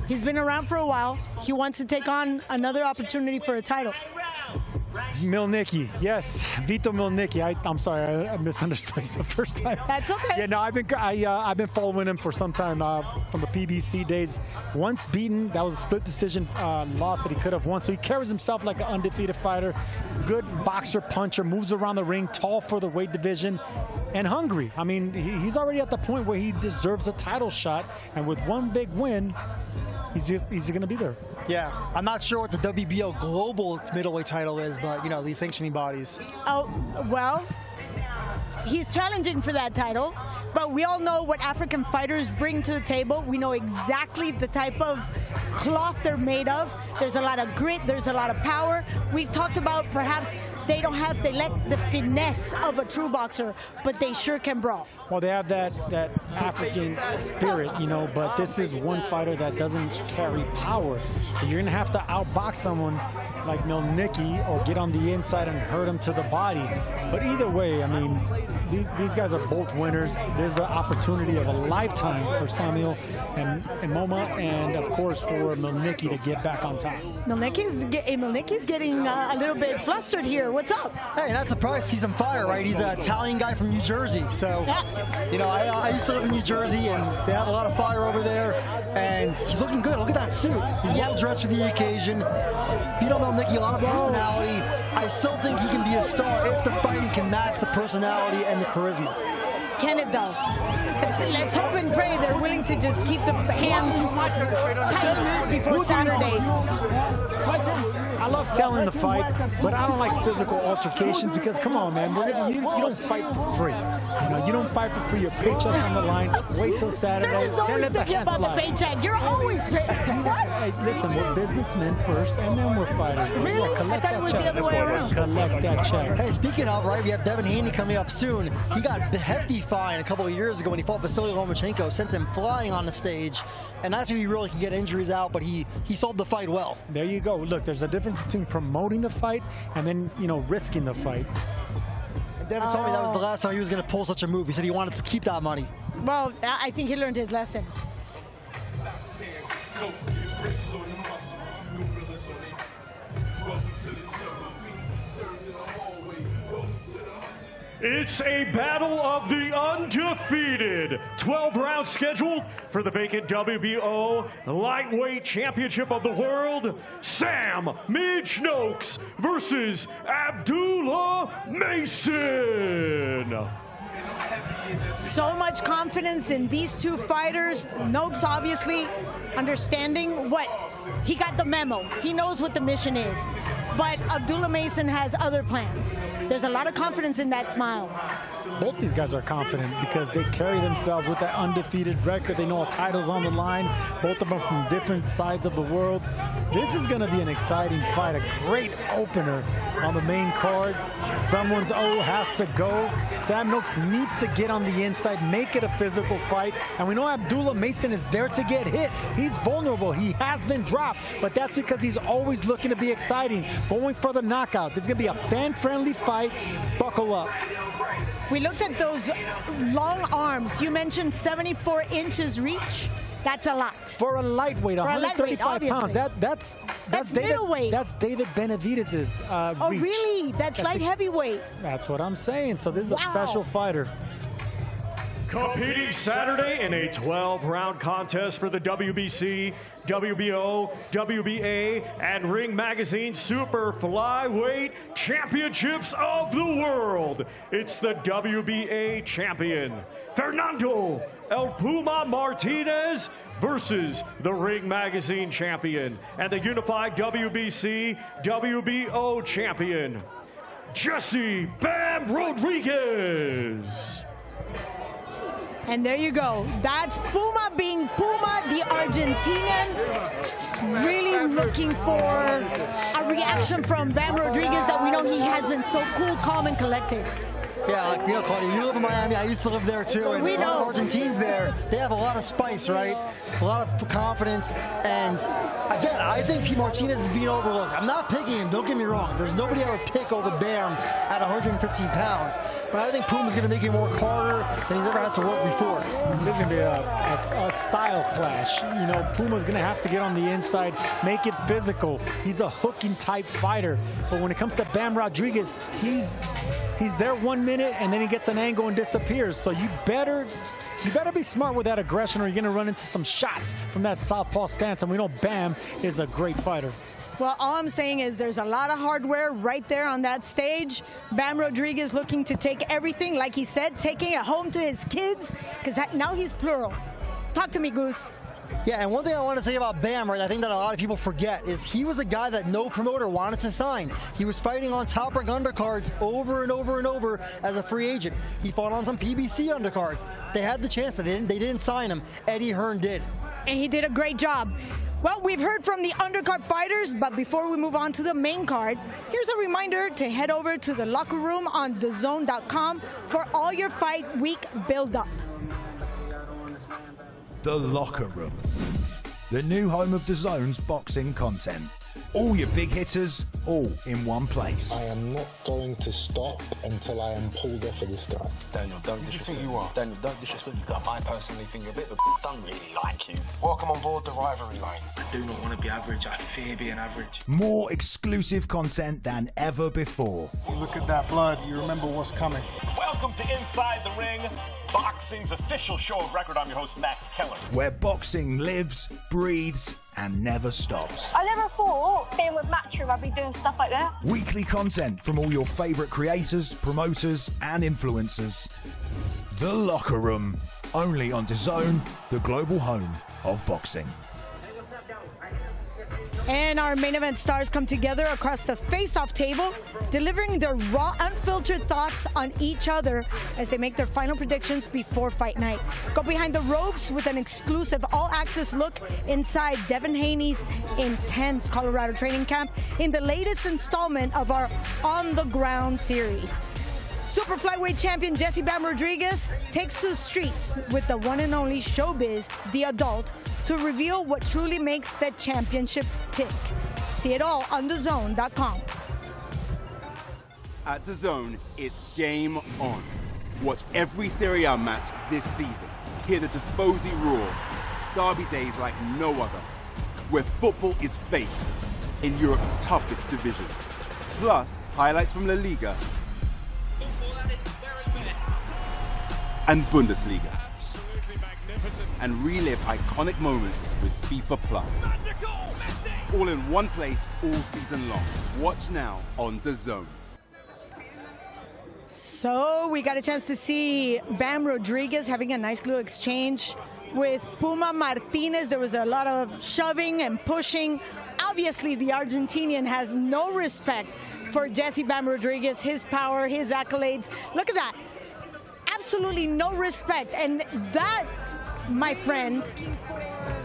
He's been around for a while. He wants to take on another opportunity for a title. Mielnicki, yes, Vito Mielnicki. I'm sorry, I misunderstood the first time. That's okay. Yeah, no, I've been following him for some time from the PBC days. Once beaten, that was a split decision loss that he could have won. So he carries himself like an undefeated fighter. Good boxer, puncher, moves around the ring, tall for the weight division, and hungry. I mean, he's already at the point where he deserves a title shot, and with one big win, he's going to be there. Yeah, I'm not sure what the WBO global middleweight title is, but you know, these sanctioning bodies. Oh, well, he's challenging for that title, but we all know what African fighters bring to the table. We know exactly the type of cloth they're made of. There's a lot of grit, there's a lot of power. We've talked about perhaps they lack the finesse of a true boxer, but they sure can brawl. Well, they have that African spirit, you know, but this is one fighter that doesn't carry power. So you're going to have to outbox someone like Mielnicki or get on the inside and hurt him to the body. But either way, I mean, these guys are both winners. There's the opportunity of a lifetime for Samuel and MoMA, and of course for Mielnicki to get back on top. Mielnicki's getting a little bit flustered here. What's up? Hey, not surprised to see some fire, right? He's an Italian guy from New Jersey, so you know, I used to live in New Jersey, and they have a lot of fire over there, and he's looking good. Look at that suit. He's well dressed for the occasion. Vito Mielnicki, a lot of personality. I still think he can be a star if the fighting can match the personality and the charisma. Can it though? Let's hope and pray they're willing to just keep the hands tight before Saturday. I love selling the fight, but I don't like physical altercations because, come on, man, you don't fight for free. You know, you don't fight for free. Your paycheck's on the line. Wait till Saturday. Serge's always thinking about the paycheck. You're always paying. What? Hey, listen, we're businessmen first, and then we're fighters. Really? I thought it was the other way around. Collect that check. Hey, speaking of, right, we have Devin Haney coming up soon. He got a hefty fine a couple of years ago when he fought Vasily Lomachenko, sends him flying on the stage, and that's where he really can get injuries out, but he sold the fight well. There you go. Look, there's a difference between promoting the fight and then, you know, risking the fight. Devin told me that was the last time he was going to pull such a move. He said he wanted to keep that money. Well, I think he learned his lesson. It's a battle of the undefeated. 12 rounds scheduled for the vacant WBO Lightweight Championship of the World. Sam Midge Noakes versus Abdullah Mason. So much confidence in these two fighters. Noakes obviously understanding what he got the memo. He knows what the mission is. But Abdullah Mason has other plans. There's a lot of confidence in that smile. Both these guys are confident because they carry themselves with that undefeated record. They know a title's on the line. Both of them from different sides of the world. This is going to be an exciting fight, a great opener on the main card. Someone's has to go. Sam Noakes needs to get on the inside, make it a physical fight. And we know Abdullah Mason is there to get hit. He's vulnerable. He has been dropped, but that's because he's always looking to be exciting, going for the knockout. This is going to be a fan-friendly fight. Buckle up. We looked at those long arms. You mentioned 74 inches reach. That's a lot. For a lightweight, 135 pounds. That's middleweight. That's David Benavidez's oh, reach. Really? That's light heavyweight. That's what I'm saying. So this is a special fighter. Competing Saturday in a 12-round contest for the WBC, WBO, WBA, and Ring Magazine Super Flyweight Championships of the World. It's the WBA champion, Fernando El Puma Martinez, versus the Ring Magazine champion and the unified WBC, WBO champion, Jesse Bam Rodriguez. And there you go. That's Puma being Puma, the Argentinian. Really looking for a reaction from Bam Rodriguez that we know he has been so cool, calm, and collected. Yeah, like, you know, Claudia, you live in Miami. I used to live there too. And we know. A lot of Argentines there, they have a lot of spice, right? A lot of confidence. And again, I think P. Martinez is being overlooked. I'm not picking him, don't get me wrong. There's nobody I would pick over Bam at 115 pounds. But I think Puma's going to make him work harder than he's ever had to work before. This is going to be a style clash. You know, Puma's going to have to get on the inside, make it physical. He's a hooking type fighter. But when it comes to Bam Rodriguez, he's there 1 minute and then he gets an angle and disappears. So you better be smart with that aggression, or you're going to run into some shots from that southpaw stance. And we know Bam is a great fighter. Well, all I'm saying is there's a lot of hardware right there on that stage. Bam Rodriguez looking to take everything, like he said, taking it home to his kids, because now he's plural. Talk to me, Goose. Yeah, and one thing I want to say about Bam, right, I think that a lot of people forget, is he was a guy that no promoter wanted to sign. He was fighting on top-rank undercards over and over and over as a free agent. He fought on some PBC undercards. They had the chance, they didn't sign him. Eddie Hearn did. And he did a great job. Well, we've heard from the undercard fighters, but before we move on to the main card, here's a reminder to head over to the locker room on DAZN.com for all your fight week build-up. The Locker Room, the new home of DAZN's boxing content. All your big hitters, all in one place. I am not going to stop until I am pulled off of this guy. Daniel, don't disrespect you are. Daniel, don't disrespect you. I personally think you're a bit of a don't really like you. Welcome on board the rivalry line. I do not want to be average. I fear being average. More exclusive content than ever before. You look at that blood, you remember what's coming. Welcome to Inside the Ring, boxing's official show of record. I'm your host, Max Keller. Where boxing lives, breathes, and never stops. I never thought being with Matchroom I'd be doing stuff like that. Weekly content from all your favourite creators, promoters, and influencers. The Locker Room, only on DAZN, the global home of boxing. And our main event stars come together across the face-off table, delivering their raw, unfiltered thoughts on each other as they make their final predictions before fight night. Go behind the ropes with an exclusive all-access look inside Devin Haney's intense Colorado training camp in the latest installment of our On the Ground series. Super flyweight champion Jesse Bam Rodriguez takes to the streets with the one and only Showbiz, the adult, to reveal what truly makes the championship tick. See it all on DAZN.com. At DAZN, it's game on. Watch every Serie A match this season. Hear the Tifosi roar. Derby days like no other. Where football is faith in Europe's toughest division. Plus, highlights from La Liga and Bundesliga. And relive iconic moments with FIFA Plus. All in one place all season long. Watch now on DAZN. So we got a chance to see Bam Rodriguez having a nice little exchange with Puma Martinez. There was a lot of shoving and pushing. Obviously, the Argentinian has no respect for Jesse Bam Rodriguez, his power, his accolades. Look at that. Absolutely no respect. And that, my friend,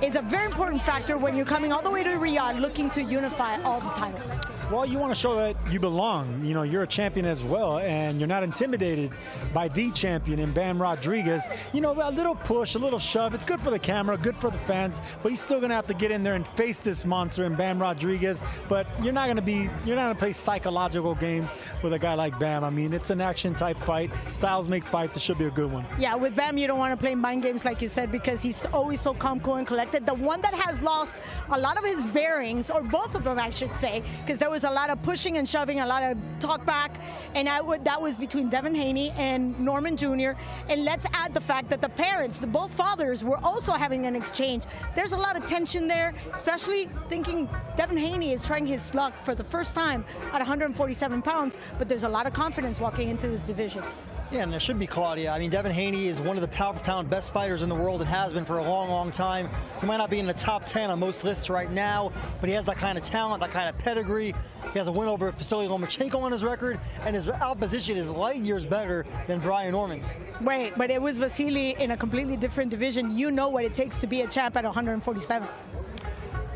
is a very important factor when you're coming all the way to Riyadh looking to unify all the titles. Well, you want to show that you belong. You know, you're a champion as well, and you're not intimidated by the champion in Bam Rodriguez. You know, a little push, a little shove. It's good for the camera, good for the fans, but he's still going to have to get in there and face this monster in Bam Rodriguez. But you're not going to play psychological games with a guy like Bam. I mean, it's an action-type fight. Styles make fights. It should be a good one. Yeah, with Bam, you don't want to play mind games, like you said, because he's always so calm, cool, and collected. The one that has lost a lot of his bearings, or both of them, I should say, because there was was a lot of pushing and shoving, a lot of talk back, and that was between Devin Haney and Norman Jr. And let's add the fact that the parents, both fathers, were also having an exchange. There's a lot of tension there, especially thinking Devin Haney is trying his luck for the first time at 147 pounds, but there's a lot of confidence walking into this division. Yeah, and there should be, Claudia. I mean, Devin Haney is one of the pound-for-pound best fighters in the world and has been for a long, long time. He might not be in the top 10 on most lists right now, but he has that kind of talent, that kind of pedigree. He has a win over Vasily Lomachenko on his record, and his opposition is light years better than Brian Norman's. Wait, but it was Vasily in a completely different division. You know what it takes to be a champ at 147.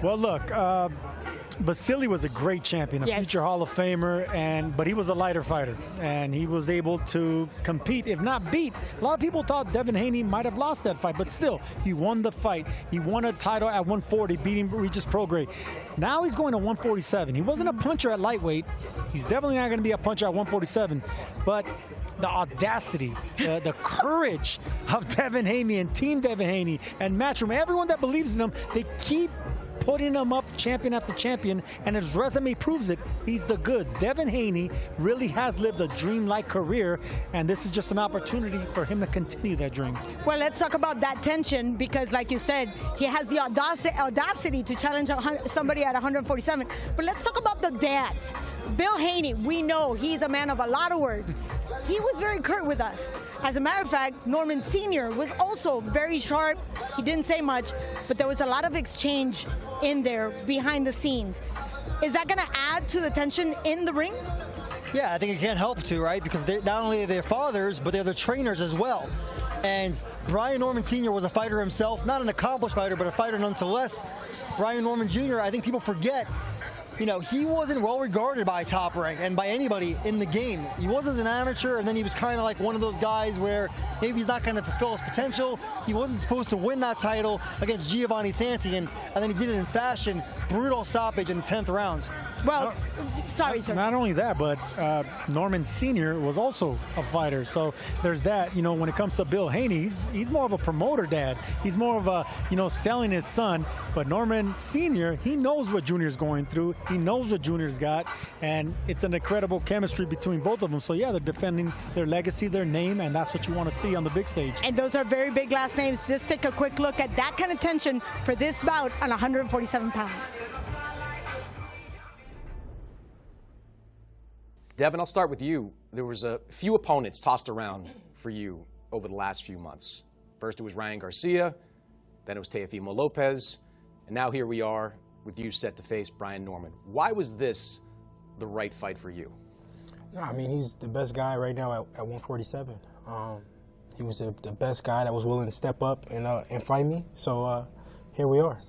Well, look, Vasily was a great champion, a future Hall of Famer, but he was a lighter fighter, and he was able to compete, if not beat. A lot of people thought Devin Haney might have lost that fight, but still, he won the fight. He won a title at 140, beating Regis Prograis. Now he's going to 147. He wasn't a puncher at lightweight. He's definitely not going to be a puncher at 147, but the audacity, the courage of Devin Haney and Team Devin Haney and Matchroom, everyone that believes in him, they keep putting him up champion after champion, and his resume proves it. He's the goods. Devin Haney really has lived a dream-like career, and this is just an opportunity for him to continue that dream. Well, let's talk about that tension, because like you said, he has the audacity to challenge somebody at 147. But let's talk about the dads. Bill Haney, we know he's a man of a lot of words. He was very curt with us. As a matter of fact, Norman Sr. was also very sharp. He didn't say much, but there was a lot of exchange in there behind the scenes. Is that going to add to the tension in the ring? Yeah, I think it can't help to, right? Because not only are they fathers, but they're the trainers as well. And Brian Norman Sr. was a fighter himself, not an accomplished fighter, but a fighter nonetheless. Brian Norman Jr., I think people forget, you know, he wasn't well regarded by Top Rank and by anybody in the game. He was as an amateur, and then he was kind of like one of those guys where maybe he's not going to fulfill his potential. He wasn't supposed to win that title against Giovanni Santi, and then he did it in fashion. Brutal stoppage in the 10th round. Well, sorry, sir. Not only that, but Norman Sr. was also a fighter. So there's that. You know, when it comes to Bill Haney, he's more of a promoter dad. He's more of a, you know, selling his son. But Norman Sr., he knows what Junior's going through. He knows what Junior's got. And it's an incredible chemistry between both of them. So, yeah, they're defending their legacy, their name, and that's what you want to see on the big stage. And those are very big last names. Just take a quick look at that kind of tension for this bout on 147 pounds. Devin, I'll start with you. There was a few opponents tossed around for you over the last few months. First it was Ryan Garcia, then it was Teofimo Lopez, and now here we are with you set to face Brian Norman. Why was this the right fight for you? No, I mean, he's the best guy right now at 147. He was the best guy that was willing to step up and fight me, so here we are.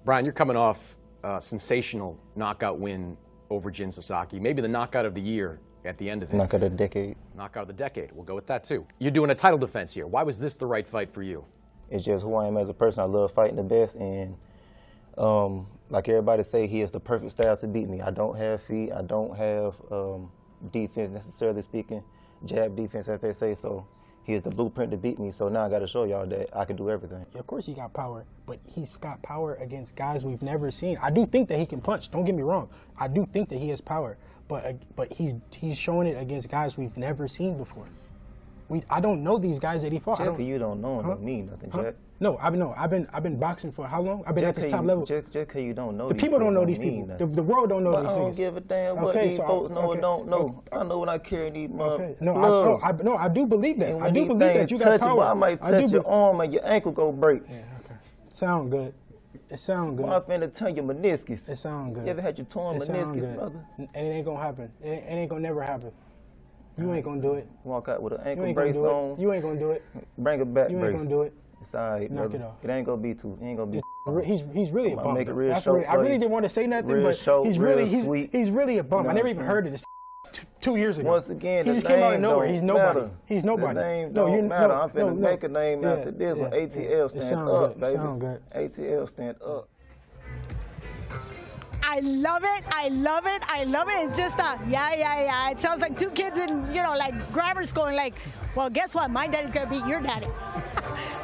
Brian, you're coming off a sensational knockout win over Jin Sasaki, maybe the knockout of the year at the end of it. Knockout of the decade. Knockout of the decade. We'll go with that, too. You're doing a title defense here. Why was this the right fight for you? It's just who I am as a person. I love fighting the best, and like everybody say, he has the perfect style to beat me. I don't have feet. I don't have defense, necessarily speaking, jab defense, as they say, so he is the blueprint to beat me, so now I got to show y'all that I can do everything. Yeah, of course he got power, but he's got power against guys we've never seen. I do think that he can punch, don't get me wrong. I do think that he has power, but he's showing it against guys we've never seen before. I don't know these guys that he fought. Jack, you don't know him, don't mean nothing, Jack. No, I've been boxing for how long? I've been at this top level. Just because you don't know the people don't know these people. The world don't know these niggas. I don't give a damn what these folks know or don't know. I know when I carry these gloves. No, I do believe that. I do believe that you got power. I might touch your arm and your ankle go break. Yeah, okay. Sound good. It sound good. I'm finna turn your meniscus. It sound good. You ever had your torn meniscus, brother? And it ain't gonna happen. It ain't gonna never happen. You ain't gonna do it. Walk out with an ankle brace on. You ain't gonna do it. Bring a back brace. You ain't gonna do it. It's all right, knock brother. It off. It ain't gonna be too. It ain't gonna be. He's really a bum. Make it real I really didn't want to say nothing, but he's really a bum. I never even heard of this 2 years ago. Once again, he just came out of nowhere. He's nobody. He's nobody. The name don't matter. I'm finna make a name after this one. ATL stand up, baby. Sound good. ATL stand up. I love it. I love it. I love it. It's just a yeah. It sounds like two kids in, like grammar school and like, well, guess what? My daddy's going to beat your daddy.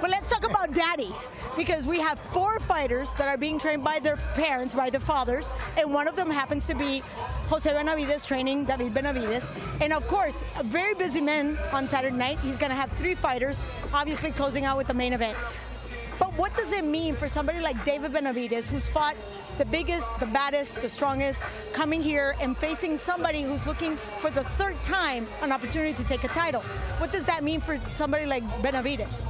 But let's talk about daddies, because we have 4 fighters that are being trained by their parents, by their fathers, and one of them happens to be Jose Benavidez training David Benavidez. And of course, a very busy man on Saturday night. He's going to have 3 fighters, obviously closing out with the main event. But what does it mean for somebody like David Benavidez, who's fought the biggest, the baddest, the strongest, coming here and facing somebody who's looking for the 3rd time an opportunity to take a title? What does that mean for somebody like Benavidez?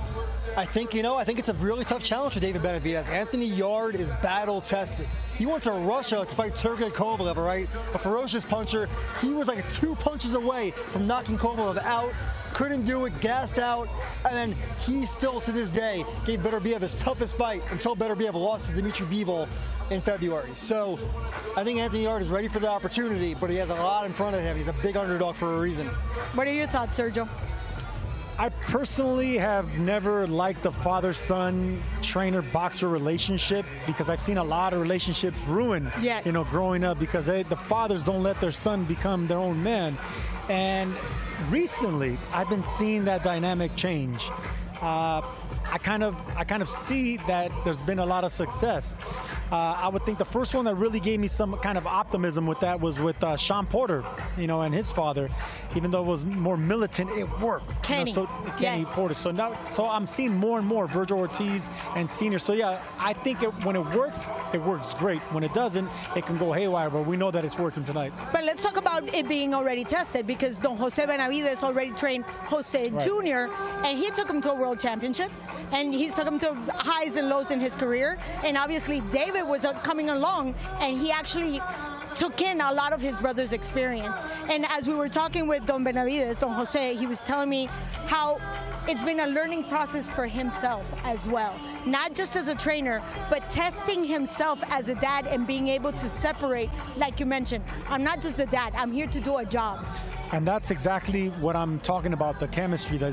I think it's a really tough challenge for David Benavidez. Anthony Yarde is battle tested. He went to Russia to fight Sergey Kovalev, right? A ferocious puncher. He was like 2 punches away from knocking Kovalev out. Couldn't do it, gassed out, and then he still, to this day, gave Beterbiev his toughest fight until Beterbiev lost to Dimitri Bivol in February. So I think Anthony Yarde is ready for the opportunity, but he has a lot in front of him. He's a big underdog for a reason. What are your thoughts, Sergio? I personally have never liked the father-son trainer-boxer relationship, because I've seen a lot of relationships ruined, growing up, because the fathers don't let their son become their own man. And recently, I've been seeing that dynamic change. I kind of see that there's been a lot of success. I would think the first one that really gave me some kind of optimism with that was with Sean Porter, and his father. Even though it was more militant, it worked. Kenny Porter. So I'm seeing more and more Virgil Ortiz and Senior. So yeah, I think when it works great. When it doesn't, it can go haywire. But we know that it's working tonight. But let's talk about it being already tested, because Don Jose Benavidez already trained Jose Jr. and he took him to a world championship, and he's took him to highs and lows in his career. And obviously David was coming along, and he actually took in a lot of his brother's experience. And as we were talking with Don Benavidez, Don Jose, he was telling me how it's been a learning process for himself as well. Not just as a trainer, but testing himself as a dad and being able to separate, like you mentioned, I'm not just a dad, I'm here to do a job. And that's exactly what I'm talking about, the chemistry, the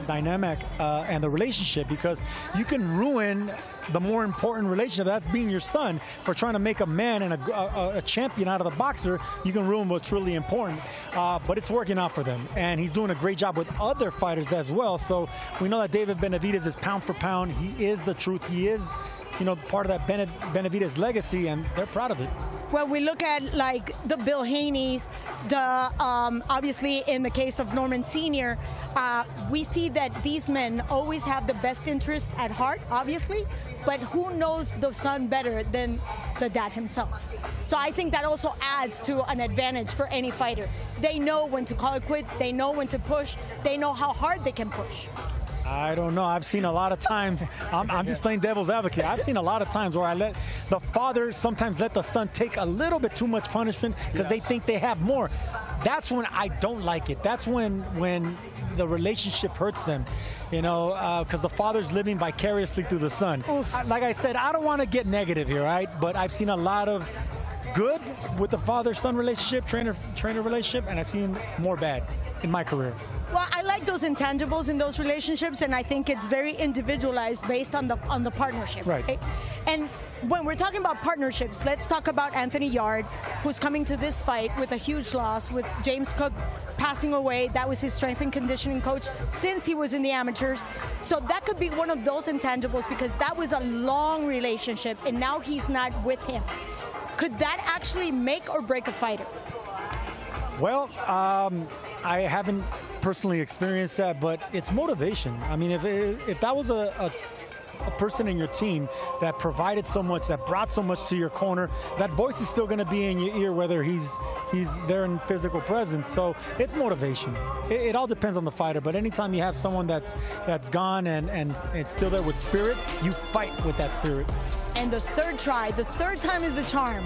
dynamic, and the relationship, because you can ruin the more important relationship, that's being your son, for trying to make a man and a champion out of the boxer. You can ruin what's really important, but it's working out for them, and he's doing a great job with other fighters as well. So we know that David Benavidez is pound for pound. He is the truth. He is part of that Benavidez legacy, and they're proud of it. Well, we look at like the Bill Haneys, obviously in the case of Norman Sr., we see that these men always have the best interest at heart, obviously, but who knows the son better than the dad himself? So I think that also adds to an advantage for any fighter. They know when to call it quits, they know when to push, they know how hard they can push. I don't know. I've seen a lot of times, I'm just playing devil's advocate. I've seen a lot of times where the father sometimes let the son take a little bit too much punishment because they think they have more. That's when I don't like it. That's when the relationship hurts them, because the father's living vicariously through the son. Like I said, I don't want to get negative here, right? But I've seen a lot of good with the father-son relationship, trainer relationship, and I've seen more bad in my career. Well, I like those intangibles in those relationships, and I think it's very individualized based on the partnership. Right. And when we're talking about partnerships, let's talk about Anthony Yarde, who's coming to this fight with a huge loss, with James Cook passing away. That was his strength and conditioning coach since he was in the amateurs. So that could be one of those intangibles, because that was a long relationship, and now he's not with him. Could that actually make or break a fighter? Well, I haven't personally experienced that, but it's motivation. I mean, if that was a person in your team that provided so much, that brought so much to your corner, that voice is still going to be in your ear whether he's there in physical presence. So it's motivation. It all depends on the fighter, but anytime you have someone that's gone and it's still there with spirit, you fight with that spirit. And the third time is a charm.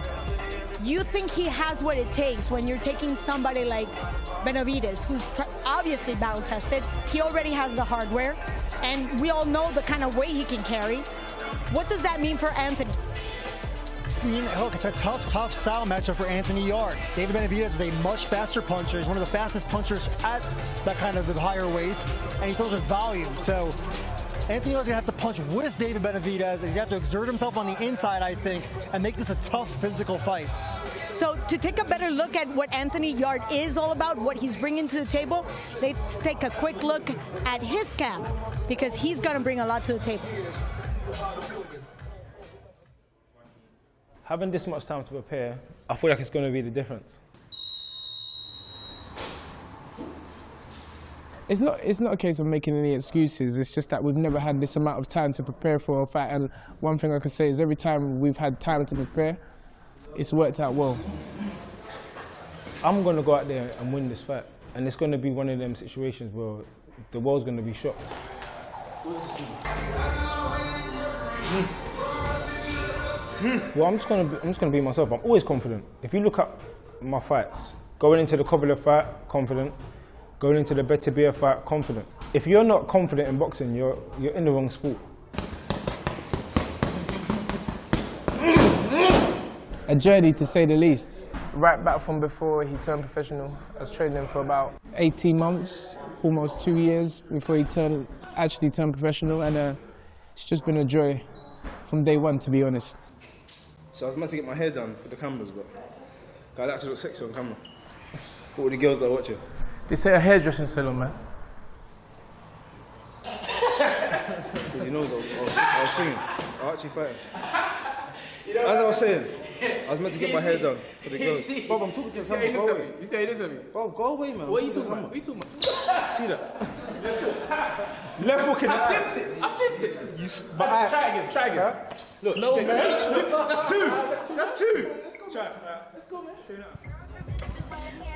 You think he has what it takes when you're taking somebody like Benavidez, who's obviously battle-tested. He already has the hardware, and we all know the kind of weight he can carry. What does that mean for Anthony? I mean, look, it's a tough style matchup for Anthony Yarde. David Benavidez is a much faster puncher. He's one of the fastest punchers at that kind of the higher weights, and he throws with volume. So Anthony Yard's going to have to punch with David Benavidez. He's going to have to exert himself on the inside, I think, and make this a tough physical fight. So to take a better look at what Anthony Yarde is all about, what he's bringing to the table, let's take a quick look at his camp, because he's going to bring a lot to the table. Having this much time to prepare, I feel like it's going to be the difference. It's not a case of making any excuses. It's just that we've never had this amount of time to prepare for a fight. And one thing I can say is every time we've had time to prepare, it's worked out well. I'm going to go out there and win this fight. And it's going to be one of them situations where the world's going to be shocked. Well, I'm just going to be myself. I'm always confident. If you look at my fights, going into the Kovalev fight, confident. Going into the Beterbiev fight, confident. If you're not confident in boxing, you're in the wrong sport. A journey, to say the least. Right back from before he turned professional, I was training for about 18 months, almost 2 years before he actually turned professional, and it's just been a joy from day one, to be honest. So I was meant to get my hair done for the cameras, but I like to look sexy on camera for all the girls that are watching. They say a hairdressing salon, man. You know, though, I was singing. I was actually fighting. As I was saying, I was meant to get my hair done for the girls. Bob, I'm talking to someone. Go away. You say he looks at me. Bob, go away, man. What are you talking about? What are you talking about? See that? Left hook in the eye. I slipped it. Try again. Look, no, man. That's two. That's two. Try it. Let's go, man.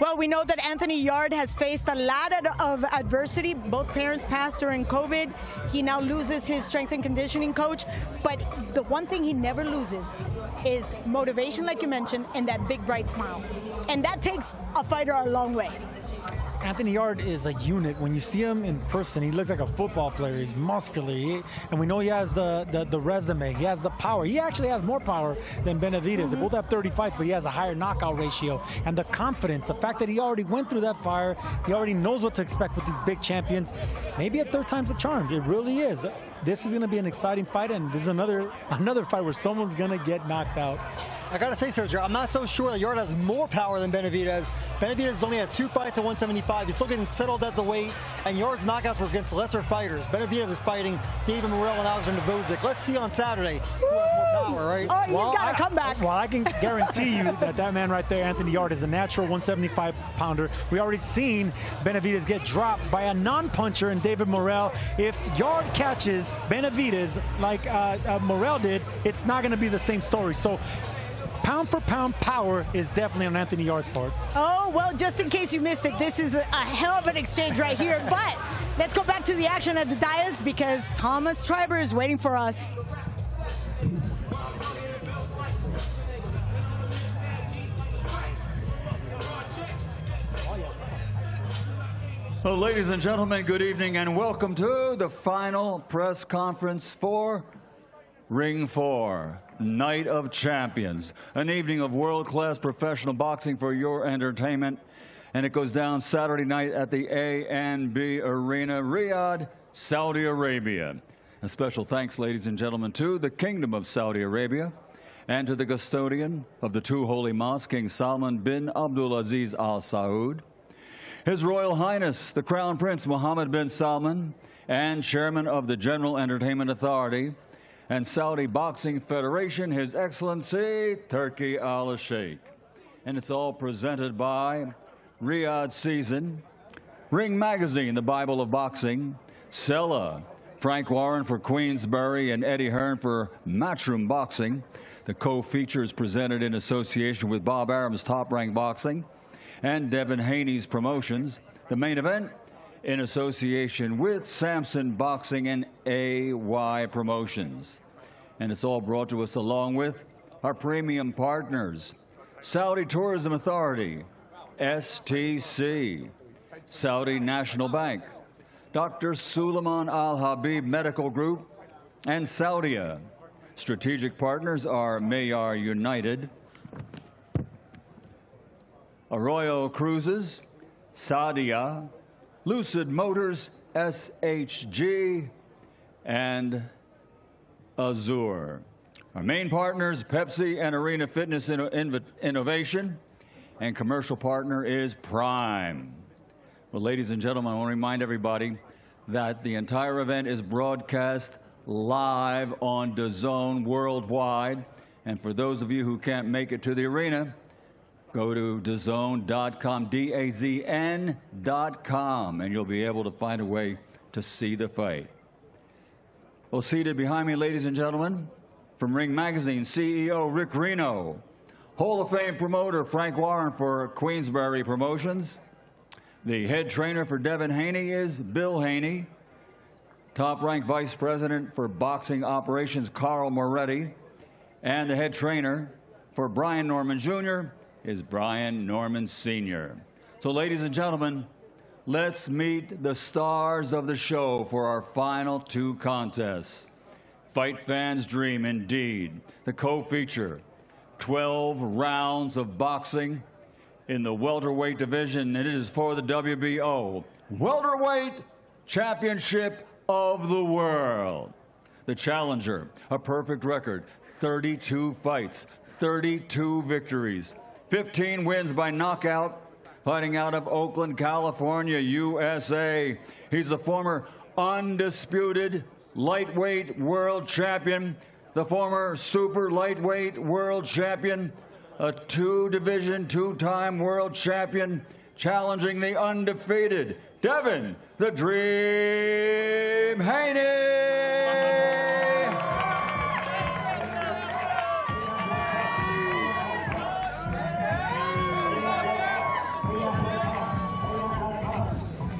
Well, we know that Anthony Yarde has faced a lot of adversity. Both parents passed during COVID. He now loses his strength and conditioning coach. But the one thing he never loses is motivation, like you mentioned, and that big, bright smile. And that takes a fighter a long way. Anthony Yarde is a unit. When you see him in person, he looks like a football player. He's muscular, and we know he has the resume. He has the power. He actually has more power than Benavidez. They both have 30 fights, but he has a higher knockout ratio. And the confidence, the fact that he already went through that fire, he already knows what to expect with these big champions. Maybe a third time's a charm. It really is. This is going to be an exciting fight, and this is another fight where someone's going to get knocked out. I gotta say, Sergio, I'm not so sure that Yarde has more power than Benavidez. Benavidez has only had 2 fights at 175. He's still getting settled at the weight, and Yarde's knockouts were against lesser fighters. Benavidez is fighting David Morrell and Alexander Dvořák. Let's see on Saturday who has more power, right? Oh, he's got to come back. Well, I can guarantee you that man right there, Anthony Yarde, is a natural 175-pounder. We already seen Benavidez get dropped by a non-puncher in David Morrell. If Yarde catches Benavidez like Morrell did, it's not going to be the same story. So, pound for pound power is definitely on Anthony Yarde's part. Oh, well, just in case you missed it, this is a hell of an exchange right here. But let's go back to the action at the dais, because Thomas Triber is waiting for us. Well, ladies and gentlemen, good evening and welcome to the final press conference for Ring 4. Night of Champions, an evening of world-class professional boxing for your entertainment, and it goes down Saturday night at the A&B Arena, Riyadh, Saudi Arabia. A special thanks, ladies and gentlemen, to the Kingdom of Saudi Arabia and to the custodian of the 2 holy mosques, King Salman bin Abdulaziz Al Saud, His Royal Highness the Crown Prince Mohammed bin Salman, and Chairman of the General Entertainment Authority and Saudi Boxing Federation, His Excellency Turki Al Sheikh. And it's all presented by Riyadh Season, Ring Magazine, the Bible of Boxing, Sella, Frank Warren for Queensberry, and Eddie Hearn for Matchroom Boxing. The co-feature is presented in association with Bob Arum's Top Rank Boxing and Devin Haney's Promotions. The main event in association with Samson Boxing and AY Promotions. And it's all brought to us along with our premium partners, Saudi Tourism Authority, STC, Saudi National Bank, Dr. Suleiman Al Habib Medical Group, and Saudia. Strategic partners are Mayar United, Arroyo Cruises, Sadia, Lucid Motors, SHG, and Azure. Our main partners, Pepsi and Arena Fitness Innovation, and commercial partner is Prime. Well, ladies and gentlemen, I want to remind everybody that the entire event is broadcast live on DAZN worldwide. And for those of you who can't make it to the arena, go to DAZN.com, DAZN.com, and you'll be able to find a way to see the fight. Well, seated behind me, ladies and gentlemen, from Ring Magazine, CEO Rick Reno, Hall of Fame promoter Frank Warren for Queensberry Promotions. The head trainer for Devin Haney is Bill Haney. Top-ranked vice president for boxing operations, Carl Moretti. And the head trainer for Brian Norman Jr. is Brian Norman Sr. So, ladies and gentlemen, let's meet the stars of the show for our final two contests. Fight fans' dream indeed. The co-feature, 12 rounds of boxing in the welterweight division, and it is for the WBO Welterweight Championship of the World. The challenger, a perfect record, 32 fights, 32 victories, 15 wins by knockout, fighting out of Oakland, California, USA. He's the former undisputed lightweight world champion, the former super lightweight world champion, a two-division, two-time world champion, challenging the undefeated Devin the Dream Haney.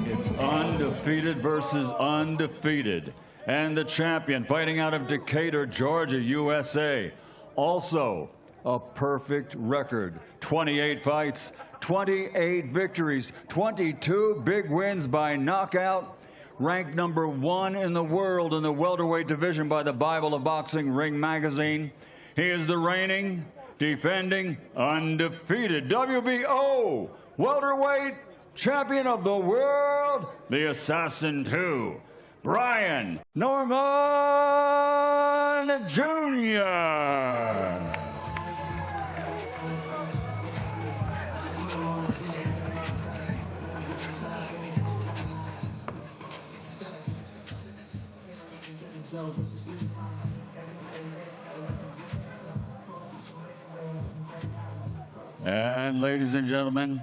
It's undefeated versus undefeated. And the champion, fighting out of Decatur, Georgia, USA. Also a perfect record, 28 fights, 28 victories, 22 big wins by knockout, ranked #1 in the world in the welterweight division by the Bible of Boxing, Ring Magazine. He is the reigning, defending, undefeated WBO welterweight champion of the world, the Assassin 2, Brian Norman Jr. And ladies and gentlemen,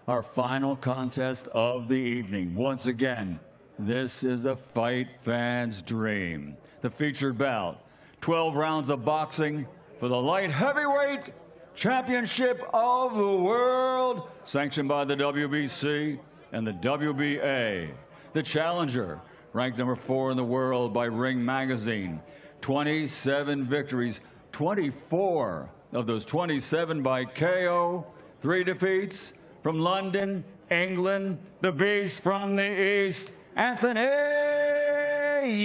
our final contest of the evening. Once again, this is a fight fan's dream. The featured bout, 12 rounds of boxing for the light heavyweight championship of the world, sanctioned by the WBC and the WBA. The challenger, ranked #4 in the world by Ring Magazine, 27 victories, 24 of those 27 by KO, 3 defeats. From London, England, the beast from the east, Anthony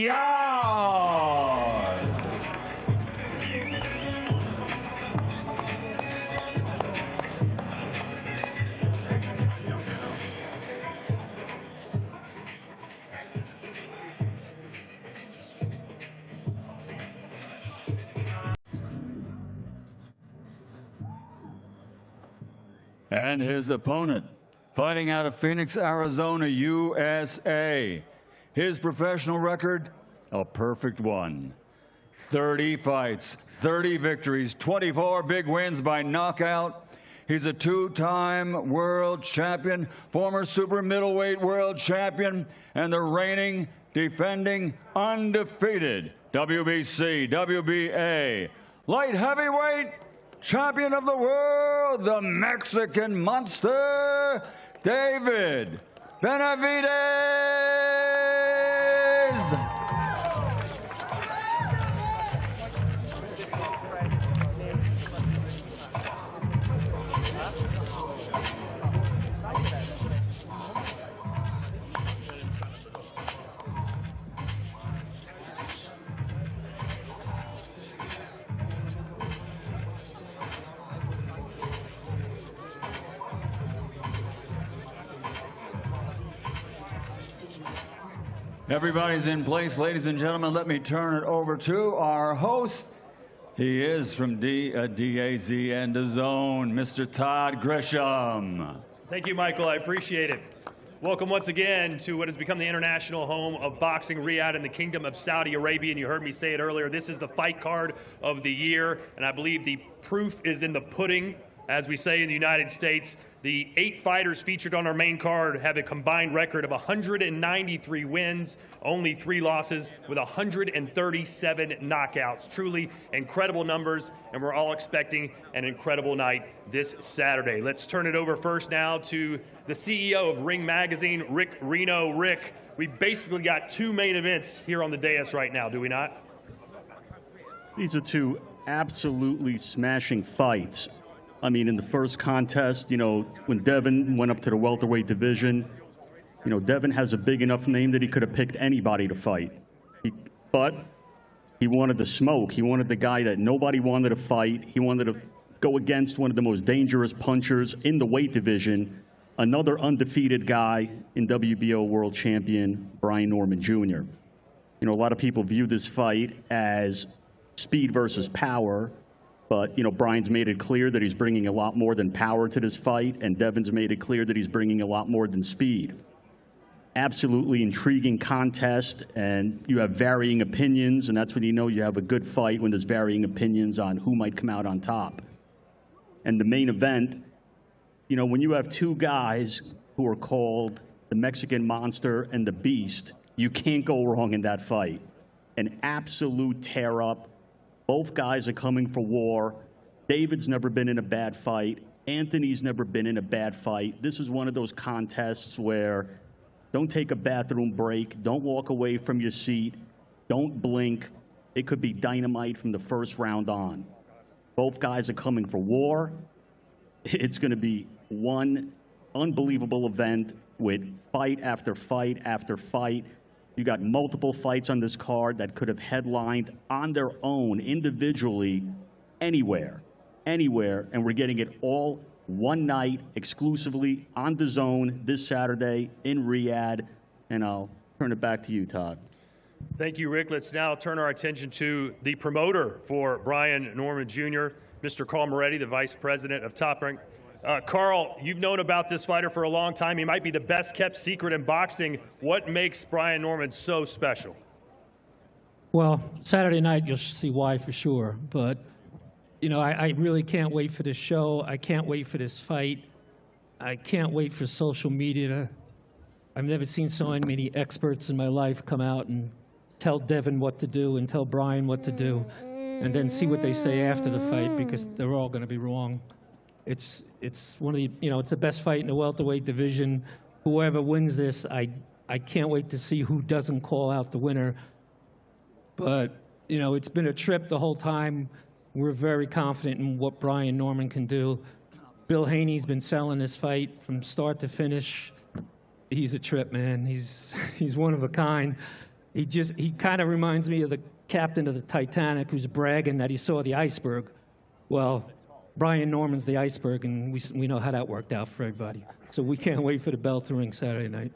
Yarde. And his opponent, fighting out of Phoenix, Arizona, USA. His professional record, a perfect one. 30 fights, 30 victories, 24 big wins by knockout. He's a two-time world champion, former super middleweight world champion, and the reigning, defending, undefeated WBC, WBA, light heavyweight champion of the world, the Mexican monster, David Benavidez. Everybody's in place, ladies and gentlemen. Let me turn it over to our host. He is from DAZN, DAZN, Mr. Todd Grisham. Thank you, Michael. I appreciate it. Welcome once again to what has become the international home of boxing, Riyadh, in the Kingdom of Saudi Arabia. And you heard me say it earlier, this is the fight card of the year. And I believe the proof is in the pudding, as we say in the United States. The 8 fighters featured on our main card have a combined record of 193 wins, only 3 losses, with 137 knockouts. Truly incredible numbers, and we're all expecting an incredible night this Saturday. Let's turn it over first now to the CEO of Ring Magazine, Rick Reno. Rick, we basically got 2 main events here on the dais right now, do we not? These are 2 absolutely smashing fights. I mean, in the first contest, you know, when Devin went up to the welterweight division, you know, Devin has a big enough name that he could have picked anybody to fight. But he wanted the smoke. He wanted the guy that nobody wanted to fight. He wanted to go against one of the most dangerous punchers in the weight division, another undefeated guy in WBO world champion, Brian Norman Jr. You know, a lot of people view this fight as speed versus power. But, you know, Brian's made it clear that he's bringing a lot more than power to this fight, and Devin's made it clear that he's bringing a lot more than speed. Absolutely intriguing contest, and you have varying opinions, and that's when you know you have a good fight, when there's varying opinions on who might come out on top. And the main event, you know, when you have 2 guys who are called the Mexican Monster and the Beast, you can't go wrong in that fight. An absolute tear-up. Both guys are coming for war. David's never been in a bad fight. Anthony's never been in a bad fight. This is one of those contests where don't take a bathroom break. Don't walk away from your seat. Don't blink. It could be dynamite from the first round on. Both guys are coming for war. It's going to be one unbelievable event with fight after fight after fight. You got multiple fights on this card that could have headlined on their own, individually, anywhere, and we're getting it all one night, exclusively on DAZN this Saturday in Riyadh, and I'll turn it back to you, Todd. Thank you, Rick. Let's now turn our attention to the promoter for Brian Norman Jr., Mr. Carl Moretti, the Vice President of Top Rank. Carl, you've known about this fighter for a long time. He might be the best kept secret in boxing. What makes Brian Norman so special? Well, Saturday night you'll see why for sure. But, you know, I really can't wait for this show. I can't wait for this fight. I can't wait for social media. I've never seen so many experts in my life come out and tell Devin what to do and tell Brian what to do, and then see what they say after the fight, because they're all going to be wrong. It's one of the, you know, it's the best fight in the welterweight division. Whoever wins this, I can't wait to see who doesn't call out the winner. But, you know, it's been a trip the whole time. We're very confident in what Brian Norman can do. Bill Haney's been selling this fight from start to finish. He's a trip, man. He's one of a kind. He kind of reminds me of the captain of the Titanic who's bragging that he saw the iceberg. Well, Brian Norman's the iceberg, and we know how that worked out for everybody. So we can't wait for the bell to ring Saturday night.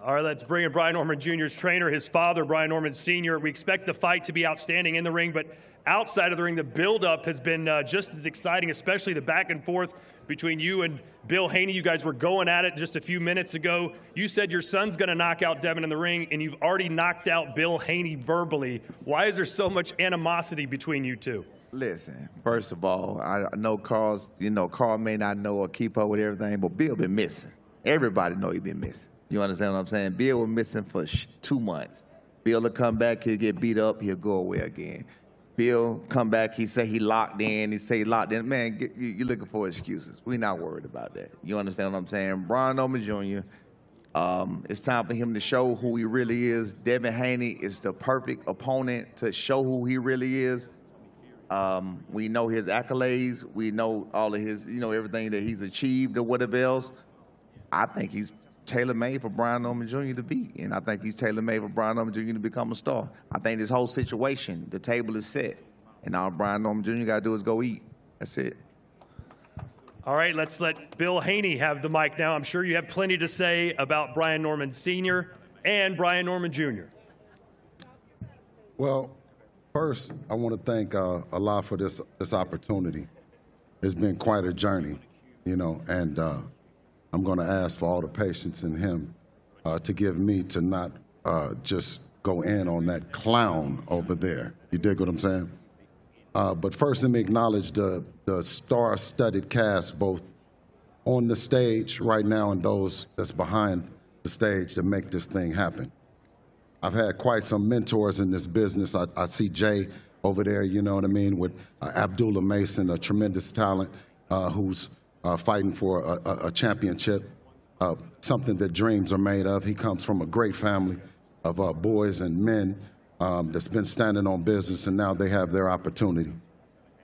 All right, let's bring in Brian Norman Jr.'s trainer, his father, Brian Norman Sr. We expect the fight to be outstanding in the ring, but outside of the ring, the build-up has been just as exciting, especially the back and forth between you and Bill Haney. You guys were going at it just a few minutes ago. You said your son's going to knock out Devin in the ring, and you've already knocked out Bill Haney verbally. Why is there so much animosity between you two? Listen, first of all, I know Carl may not know or keep up with everything, but Bill been missing. Everybody know he been missing. You understand what I'm saying? Bill was missing for 2 months. Bill will come back, he'll get beat up, he'll go away again. Bill come back, he say he locked in, he say he locked in. Man, you're looking for excuses. We're not worried about that. You understand what I'm saying? Brian Norman Jr., it's time for him to show who he really is. Devin Haney is the perfect opponent to show who he really is. We know his accolades. We know all of his, everything that he's achieved or whatever else. I think he's tailor-made for Brian Norman Jr. to beat, and I think he's tailor-made for Brian Norman Jr. to become a star. I think this whole situation, the table is set, and all Brian Norman Jr. got to do is go eat. That's it. All right, let's let Bill Haney have the mic now. I'm sure you have plenty to say about Brian Norman Sr. and Brian Norman Jr. Well, first, I want to thank Allah for this opportunity. It's been quite a journey, you know, and I'm going to ask for all the patience in him to give me to not just go in on that clown over there. You dig what I'm saying? But first, let me acknowledge the star-studded cast, both on the stage right now and those that's behind the stage that make this thing happen. I've had quite some mentors in this business. I see Jay over there, you know what I mean, with Abdullah Mason, a tremendous talent who's fighting for a championship, something that dreams are made of. He comes from a great family of boys and men that's been standing on business, and now they have their opportunity.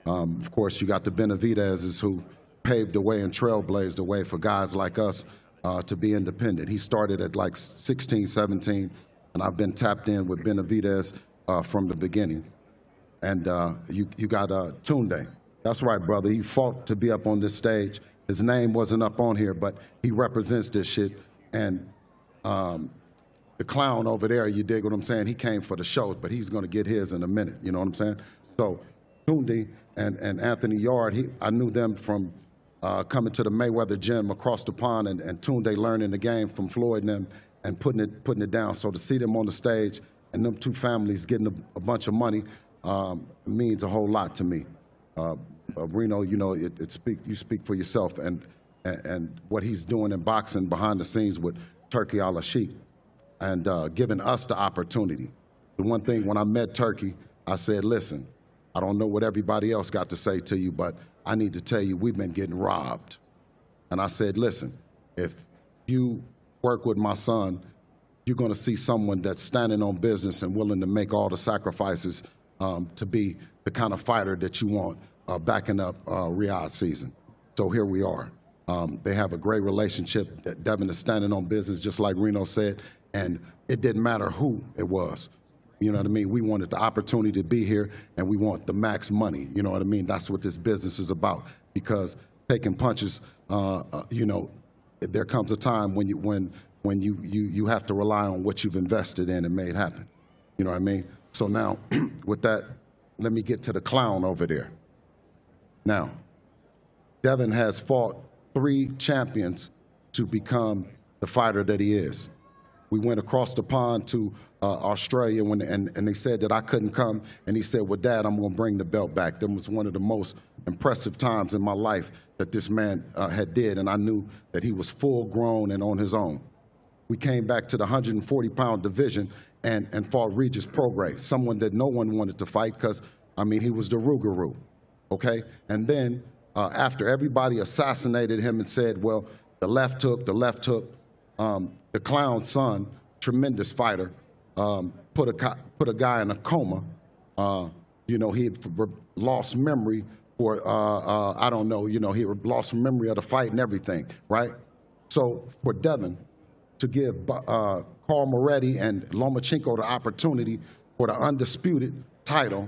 Of course, you got the Benavidezes who paved the way and trailblazed the way for guys like us to be independent. He started at like 16, 17, and I've been tapped in with Benavidez from the beginning. And you got Tunde. That's right, brother. He fought to be up on this stage. His name wasn't up on here, but he represents this shit. And the clown over there, you dig what I'm saying? He came for the show, but he's going to get his in a minute. You know what I'm saying? So Tunde and Anthony Yarde, I knew them from coming to the Mayweather gym across the pond, and Tunde learning the game from Floyd and them and putting it down. So to see them on the stage and them two families getting a bunch of money means a whole lot to me. Reno, you know, you speak for yourself, and what he's doing in boxing behind the scenes with Turki Al-Sheikh, and giving us the opportunity. The one thing, when I met Turki, I said, listen, I don't know what everybody else got to say to you, but I need to tell you, we've been getting robbed. And I said, listen, if you work with my son, you're going to see someone that's standing on business and willing to make all the sacrifices to be the kind of fighter that you want backing up Riyadh season. So here we are. They have a great relationship. Devin is standing on business, just like Reno said, and it didn't matter who it was. You know what I mean? We wanted the opportunity to be here, and we want the max money. You know what I mean? That's what this business is about. Because taking punches, you know, there comes a time when you have to rely on what you've invested in and made happen. You know what I mean? So now, with that, let me get to the clown over there. Now, Devin has fought 3 champions to become the fighter that he is. We went across the pond to Australia and they said that I couldn't come, and he said, well, Dad, I'm going to bring the belt back. That was one of the most impressive times in my life that this man had did, and I knew that he was full grown and on his own. We came back to the 140-pound division and fought Regis Prograis, someone that no one wanted to fight because, I mean, he was the Rougarou, okay? And then after everybody assassinated him and said, well, the left hook, the clown's son, tremendous fighter, put a guy in a coma. You know, he lost memory for, I don't know, you know, he lost memory of the fight and everything, right? So for Devin to give Carl Moretti and Lomachenko the opportunity for the undisputed title,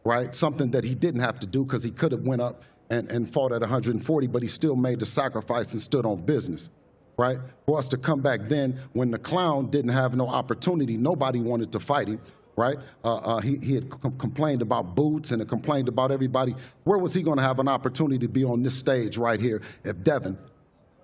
right? Something that he didn't have to do because he could have went up and fought at 140, but he still made the sacrifice and stood on business, right? For us to come back then when the clown didn't have no opportunity, nobody wanted to fight him, right? He had complained about Boots and had complained about everybody. Where was he going to have an opportunity to be on this stage right here if Devin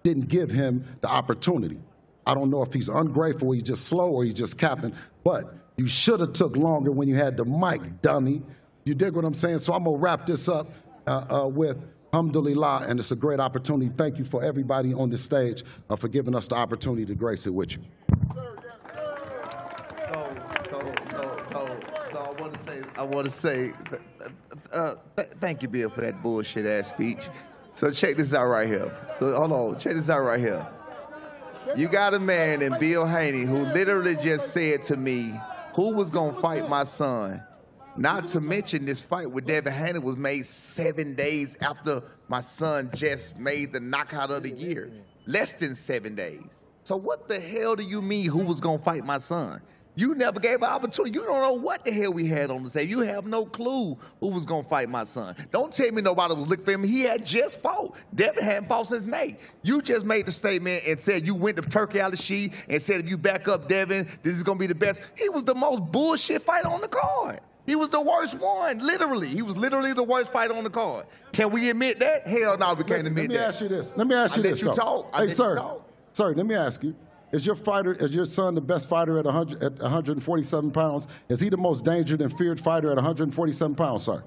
didn't give him the opportunity? I don't know if he's ungrateful, or he's just slow, or he's just capping, but you should have took longer when you had the mic, dummy. You dig what I'm saying? So I'm going to wrap this up with alhamdulillah, and it's a great opportunity. Thank you for everybody on this stage for giving us the opportunity to grace it with you. I want to say, thank you, Bill, for that bullshit ass speech. So check this out right here. So hold on, check this out right here. You got a man in Bill Haney who literally just said to me, who was gonna fight my son? Not to mention this fight with Devin Haney was made 7 days after my son just made the knockout of the year. Less than 7 days. So what the hell do you mean who was gonna fight my son? You never gave an opportunity. You don't know what the hell we had on the table. You have no clue who was going to fight my son. Don't tell me nobody was looking for him. He had just fought. Devin hadn't fought since May. You just made the statement and said you went to Turkey Al-Sheikh and said if you back up Devin, this is going to be the best. He was the most bullshit fighter on the card. He was the worst one, literally. He was literally the worst fighter on the card. Can we admit that? Hell no, we can't admit that. Let me ask you this. Let me ask you this, I let you talk. Hey, sir. Sir, let me ask you. Is your son the best fighter at 147 pounds? Is he the most dangerous and feared fighter at 147 pounds, sir?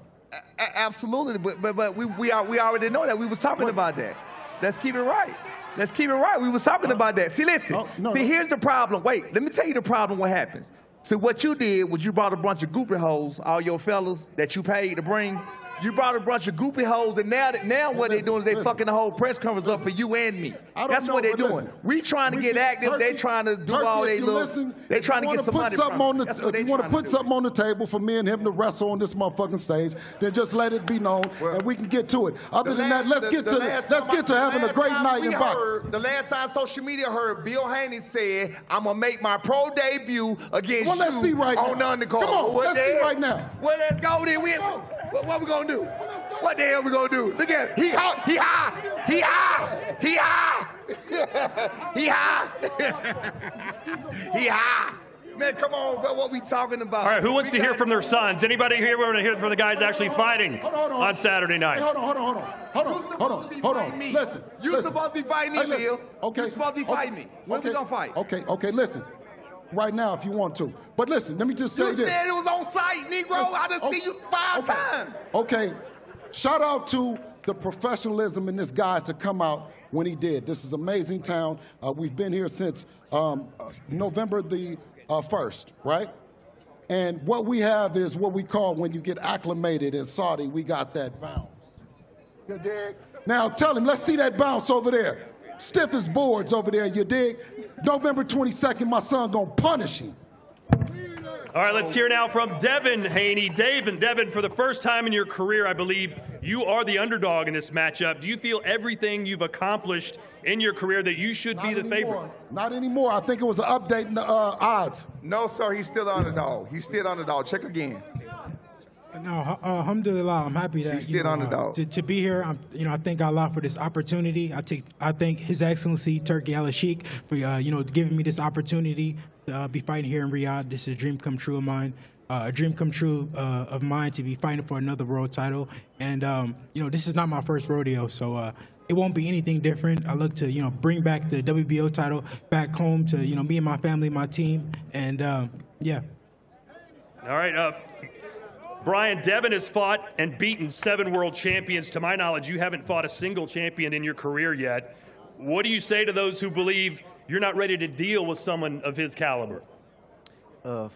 Absolutely, but we already know that. We was talking about that. Let's keep it right. Let's keep it right. We was talking about that. See, listen. Here's the problem. Wait, let me tell you the problem. What happens? See, what you did was you brought a bunch of goopy hoes, all your fellas that you paid to bring. You brought a bunch of goopy hoes, and now what they're doing is they fucking the whole press conference up for you and me. That's what they're doing. We trying to get active. They trying to do all they little. They trying to get some money from us. If you want to put something on the table for me and him to wrestle on this motherfucking stage, then just let it be known, and we can get to it. Other than that, let's get to having a great night in boxing. The last time social media heard, Bill Haney said, "I'm gonna make my pro debut against you on the undercard." Come on, let's see right now. Well, let's go then. What we gonna do? What the hell we gonna do? Look at it. He high. He high. He high. He high. He high. He high. Man, come on, bro. What we talking about? All right, who wants to hear from their sons? Anybody here want to hear from the guys actually fighting on Saturday night? Hey, hold on. Listen. You supposed to be fighting me, Bill. Okay. You supposed to be fighting me. When we gonna fight? Okay, listen. Right now, if you want to. But listen, let me just say this. You said it was on site, Negro. I done seen you 5 times. Okay. Shout out to the professionalism in this guy to come out when he did. This is amazing town. We've been here since November the 1st, right? And what we have is what we call when you get acclimated in Saudi, we got that bounce. You dig? Now tell him, let's see that bounce over there. Stiff as boards over there, you dig? November 22nd, my son gonna punish him. All right, let's hear now from Devin Haney. Devin, for the first time in your career, I believe, you are the underdog in this matchup. Do you feel everything you've accomplished in your career that you should be the favorite? Not anymore. I think it was an update in the odds. No, sir, he's still the underdog. He's still the underdog. Check again. No, alhamdulillah, I'm happy that he's still underdog. To be here. I thank Allah for this opportunity. I thank His Excellency Turkey Al-Sheikh for giving me this opportunity to be fighting here in Riyadh. This is a dream come true of mine. A dream come true of mine to be fighting for another world title. And this is not my first rodeo, so it won't be anything different. I look to bring back the WBO title back home to me and my family, my team, and yeah. All right. Brian, Devin has fought and beaten 7 world champions. To my knowledge, you haven't fought a single champion in your career yet. What do you say to those who believe you're not ready to deal with someone of his caliber?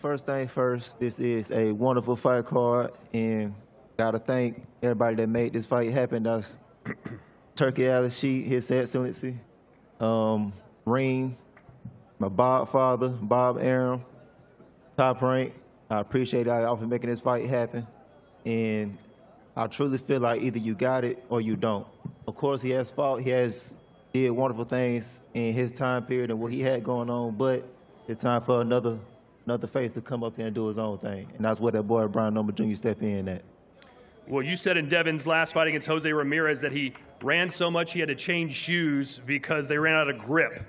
First thing first, this is a wonderful fight card, and gotta thank everybody that made this fight happen. That's Turkey Al-Sheikh, His Excellency, Ring, my father, Bob Arum, Top Rank. I appreciate y'all for making this fight happen, and I truly feel like either you got it or you don't. Of course, he has fought. He has did wonderful things in his time period and what he had going on, but it's time for another face to come up here and do his own thing, and that's where that boy Brian Noma Jr. step in at. Well, you said in Devin's last fight against Jose Ramirez that he ran so much he had to change shoes because they ran out of grip.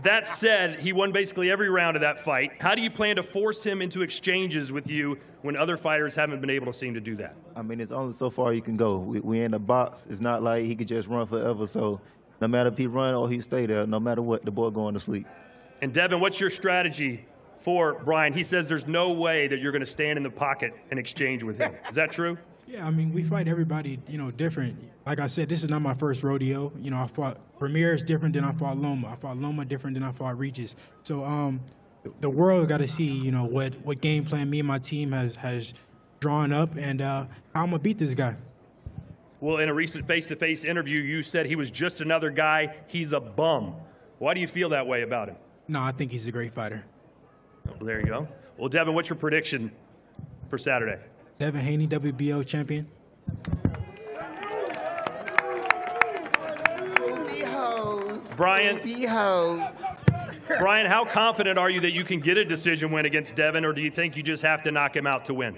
That said, he won basically every round of that fight. How do you plan to force him into exchanges with you when other fighters haven't been able to seem to do that? I mean, it's only so far you can go. We in the box. It's not like he could just run forever, so no matter if he run or he stay there, no matter what, the boy going to sleep. And Devin, what's your strategy for Brian? He says there's no way that you're going to stand in the pocket and exchange with him. Is that true? Yeah, I mean, we fight everybody, different. Like I said, this is not my first rodeo. I fought Ramirez different than I fought Loma. I fought Loma different than I fought Regis. So the world got to see, what game plan me and my team has drawn up and how I'm going to beat this guy. Well, in a recent face-to-face interview, you said he was just another guy. He's a bum. Why do you feel that way about him? No, I think he's a great fighter. Well, there you go. Well, Devin, what's your prediction for Saturday? Devin Haney, WBO champion. Booby hoes. Brian. Booby hoes. Brian, how confident are you that you can get a decision win against Devin, or do you think you just have to knock him out to win?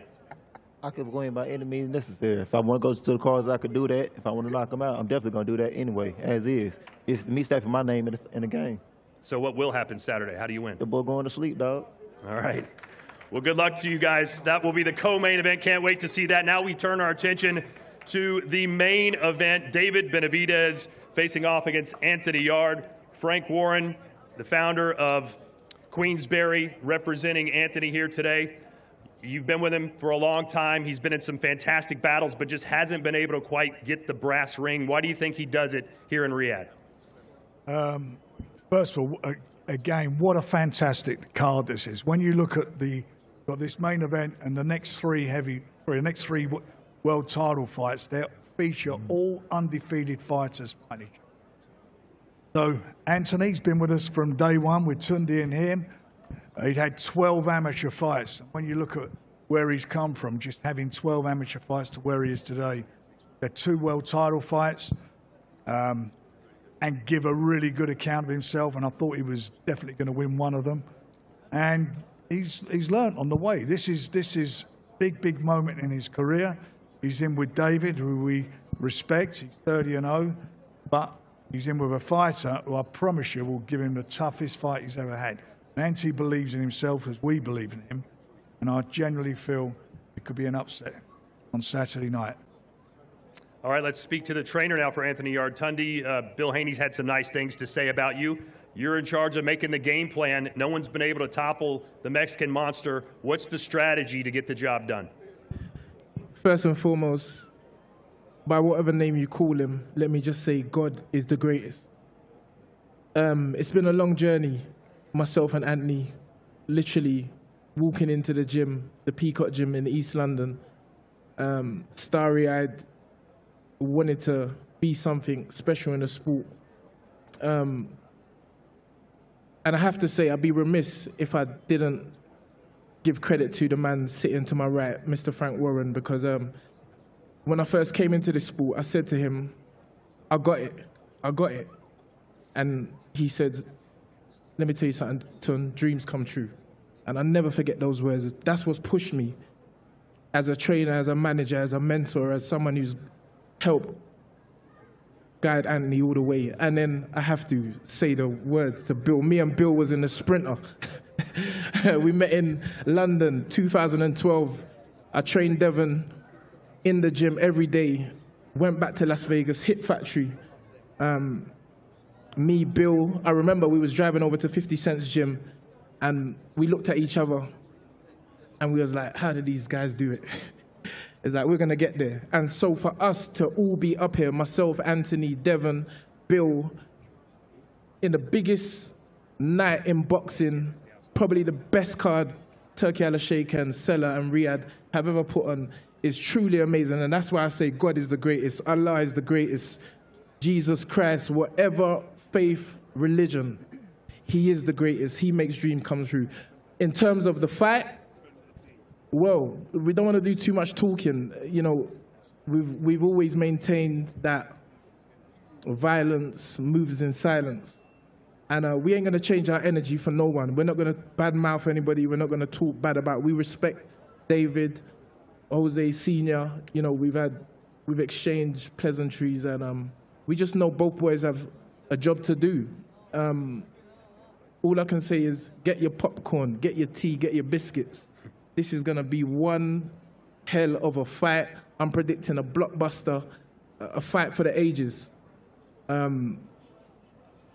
I could go in by any means necessary. If I want to go to the cards, I could do that. If I want to knock him out, I'm definitely going to do that anyway, as is. It's me stacking my name in the game. So what will happen Saturday? How do you win? The boy going to sleep, dog. All right. Well, good luck to you guys. That will be the co-main event. Can't wait to see that. Now we turn our attention to the main event. David Benavidez facing off against Anthony Yarde. Frank Warren, the founder of Queensberry, representing Anthony here today. You've been with him for a long time. He's been in some fantastic battles, but just hasn't been able to quite get the brass ring. Why do you think he does it here in Riyadh? First of all, again, what a fantastic card this is. When you look at this main event and the next three world title fights, they feature all undefeated fighters fighting. So Anthony's been with us from day one with Tundi and him. He'd had 12 amateur fights. When you look at where he's come from, just having 12 amateur fights to where he is today, they're 2 world title fights, and give a really good account of himself. And I thought he was definitely going to win one of them. And he's learnt on the way. This is big moment in his career. He's in with David, who we respect. He's 30-0, but he's in with a fighter who I promise you will give him the toughest fight he's ever had. Nancy believes in himself as we believe in him, and I genuinely feel it could be an upset on Saturday night. All right, let's speak to the trainer now for Anthony Yarde. Tundi, Bill Haney's had some nice things to say about you. You're in charge of making the game plan. No one's been able to topple the Mexican monster. What's the strategy to get the job done? First and foremost, by whatever name you call him, let me just say God is the greatest. It's been a long journey. Myself and Anthony literally walking into the gym, the Peacock gym in East London, starry-eyed, wanted to be something special in the sport. And I have to say, I'd be remiss if I didn't give credit to the man sitting to my right, Mr. Frank Warren, because when I first came into this sport, I said to him, I got it. And he said, let me tell you something, dreams come true. And I never forget those words. That's what's pushed me as a trainer, as a manager, as a mentor, as someone who's helped guide Anthony all the way. And then I have to say the words to Bill. Me and Bill was in the Sprinter. We met in London, 2012. I trained Devin in the gym every day, went back to Las Vegas, hit factory. Me, Bill, I remember we was driving over to 50 Cent's gym and we looked at each other and we was like, how did these guys do it? It's like, we're gonna get there. And so for us to all be up here, myself, Anthony, Devin, Bill, in the biggest night in boxing, probably the best card Turkey Al-Sheikh and Sella and Riyadh have ever put on, is truly amazing. And that's why I say God is the greatest, Allah is the greatest, Jesus Christ, whatever faith, religion, he is the greatest. He makes dreams come true. In terms of the fight, well, we don't want to do too much talking. You know, we've always maintained that violence moves in silence. And we ain't going to change our energy for no one. We're not going to badmouth anybody. We're not going to talk bad about. We respect David, Jose Sr. You know, we've exchanged pleasantries, and we just know both boys have a job to do. All I can say is get your popcorn, get your tea, get your biscuits. This is going to be one hell of a fight. I'm predicting a blockbuster, a fight for the ages.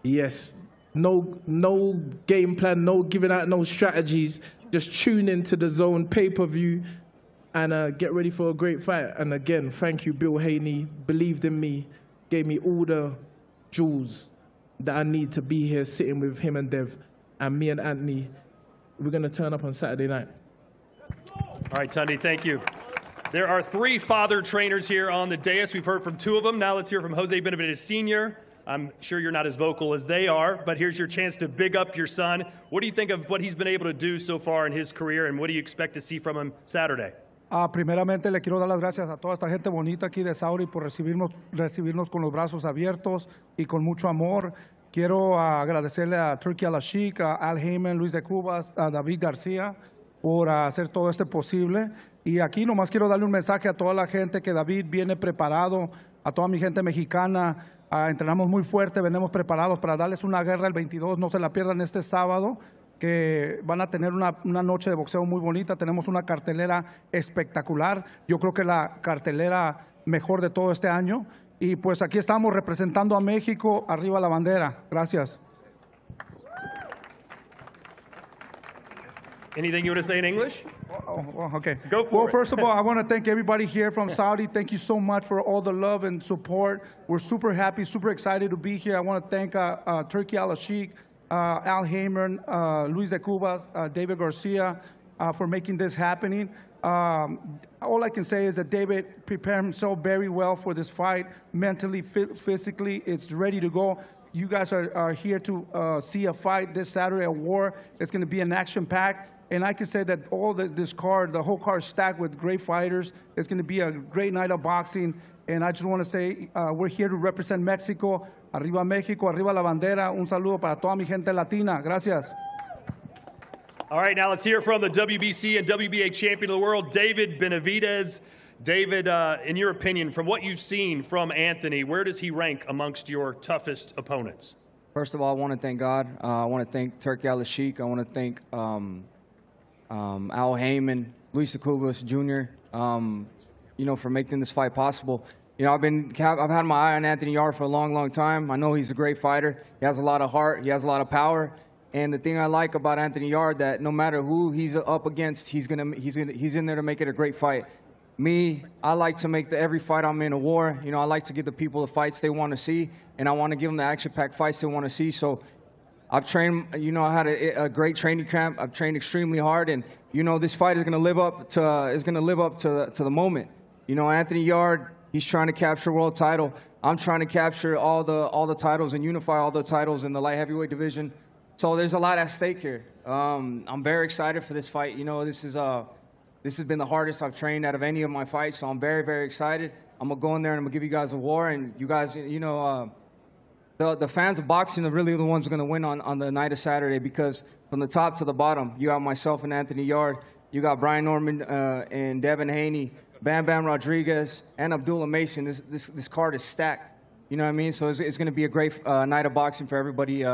Yes, no game plan, no giving out no strategies. Just tune into the DAZN pay-per-view and get ready for a great fight. And again, thank you, Bill Haney. Believed in me, gave me all the jewels that I need to be here sitting with him and Dev. And me and Anthony, we're going to turn up on Saturday night. All right, Tundi, thank you. There are 3 father trainers here on the dais. We've heard from 2 of them. Now let's hear from Jose Benavidez Sr. I'm sure you're not as vocal as they are, but here's your chance to big up your son. What do you think of what he's been able to do so far in his career, and what do you expect to see from him Saturday? Primeramente le quiero dar las gracias a toda esta gente bonita aquí de Saudi por recibirnos con los brazos abiertos y con mucho amor. quiero agradecerle a Turkey Al-Sheikh, a Al Heyman, Luis de Cubas, a David García por hacer todo esto posible. Y aquí nomás quiero darle un mensaje a toda la gente que David viene preparado, a toda mi gente mexicana. Entrenamos muy fuerte, venimos preparados para darles una guerra el 22. No se la pierdan este sábado, que van a tener una noche de boxeo muy bonita. Tenemos una cartelera espectacular. Yo creo que la cartelera mejor de todo este año. Y pues aquí estamos representando a México, arriba la bandera. Gracias. Anything you want to say in English? Okay. Go for well, it. first of all, I want to thank everybody here from Saudi. Thank you so much for all the love and support. We're super happy, super excited to be here. I want to thank Turkey Al-Sheikh, Al Heyman, Luis de Cubas, David Garcia for making this happening. All I can say is that David prepared himself very well for this fight, mentally, physically. It's ready to go. You guys are here to see a fight this Saturday, a war. It's going to be an action-packed. And I can say that this card, the whole card is stacked with great fighters. It's going to be a great night of boxing. And I just want to say we're here to represent Mexico. Arriba México, arriba la bandera. Un saludo para toda mi gente latina. Gracias. All right, now let's hear from the WBC and WBA champion of the world, David Benavidez. David, in your opinion, from what you've seen from Anthony, where does he rank amongst your toughest opponents? First of all, I want to thank God. I want to thank Turkey Al-Sheikh. I want to thank Al Heyman, Luis de Cubas Jr., for making this fight possible. I've had my eye on Anthony Yarde for a long, long time. I know he's a great fighter. He has a lot of heart. He has a lot of power. And the thing I like about Anthony Yarde, that no matter who he's up against, he's in there to make it a great fight. Me, I like to make every fight I'm in a war. I like to give the people the fights they want to see, and I want to give them the action-packed fights they want to see. So I've trained, I had a great training camp. I've trained extremely hard, and this fight is going to live up to the moment. Anthony Yarde, he's trying to capture world title. I'm trying to capture all the titles and unify all the titles in the light heavyweight division. So there's a lot at stake here. I'm very excited for this fight. This has been the hardest I've trained out of any of my fights, so I'm very, very excited. I'm gonna go in there and I'm gonna give you guys a war, and you guys, the fans of boxing are really the ones who are gonna win on the night of Saturday, because from the top to the bottom, you have myself and Anthony Yarde, you got Brian Norman and Devin Haney, Bam Bam Rodriguez, and Abdullah Mason. This card is stacked. You know what I mean? So it's gonna be a great night of boxing for everybody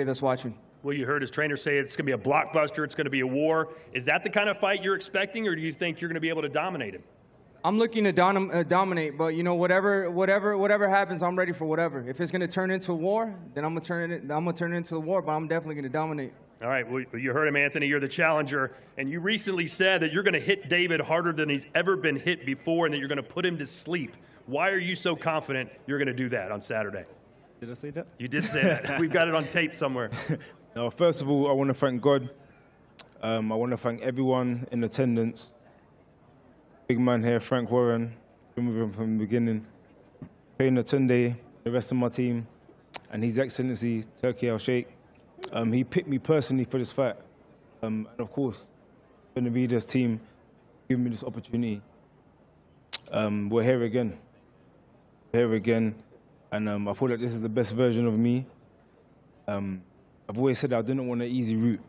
that's watching. Well, you heard his trainer say it's going to be a blockbuster, it's going to be a war. Is that the kind of fight you're expecting, or do you think you're going to be able to dominate him? I'm looking to dominate, but whatever happens, I'm ready for whatever. If it's going to turn into a war, then I'm going to turn it into a war, but I'm definitely going to dominate. All right, well, you heard him, Anthony. You're the challenger, and you recently said that you're going to hit David harder than he's ever been hit before, and that you're going to put him to sleep. Why are you so confident you're going to do that on Saturday? Did I say that? You did say that. We've got it on tape somewhere. No, first of all, I want to thank God. I want to thank everyone in attendance. Big man here, Frank Warren, been with him from the beginning. Trainer Tunde, the rest of my team, and His Excellency Turkey Al-Sheikh. He picked me personally for this fight. And of course, Benavidez team giving me this opportunity. We're here again. And I feel like this is the best version of me. I've always said I didn't want an easy route,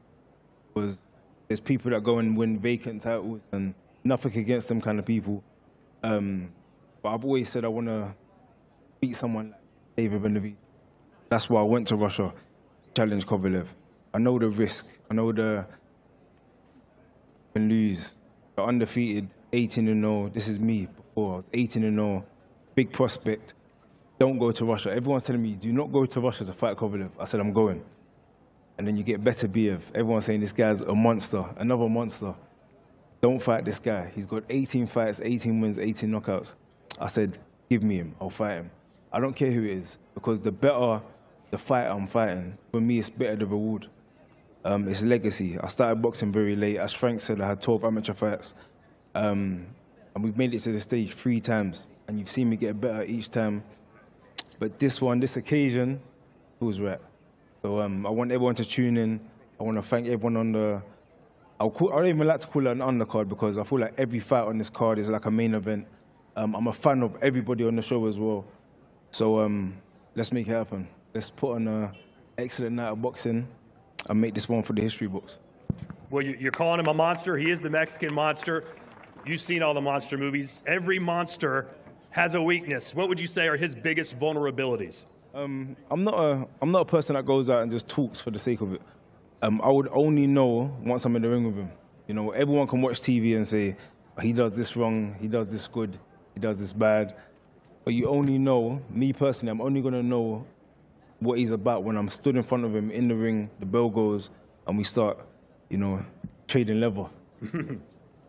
because there's people that go and win vacant titles, and nothing against them kind of people. But I've always said I want to beat someone like David Benavidez. That's why I went to Russia, challenge Kovalev. I know the risk. I know the lose. But undefeated, 18-0. This is me before. I was 18-0, big prospect. Don't go to Russia. Everyone's telling me, do not go to Russia to fight Kovalev. I said, I'm going. And then you get better BF. Everyone's saying this guy's a monster, another monster. Don't fight this guy. He's got 18 fights, 18 wins, 18 knockouts. I said, give me him. I'll fight him. I don't care who it is, because the better the fight I'm fighting, for me, it's better the reward. It's legacy. I started boxing very late. As Frank said, I had 12 amateur fights. And we've made it to the stage 3 times. And you've seen me get better each time. But this occasion, it was right. So I want everyone to tune in. I want to thank everyone on the... I don't even like to call it an undercard, because I feel like every fight on this card is like a main event. I'm a fan of everybody on the show as well. So let's make it happen. let's put on an excellent night of boxing and make this one for the history books. Well, you're calling him a monster. He is the Mexican monster. You've seen all the monster movies. Every monster has a weakness. What would you say are his biggest vulnerabilities? I'm not a person that goes out and just talks for the sake of it. I would only know once I'm in the ring with him. You know, everyone can watch TV and say, he does this wrong, he does this good, he does this bad. But you only know, me personally, I'm only going to know what he's about when I'm stood in front of him in the ring, the bell goes, and we start, you know, trading level.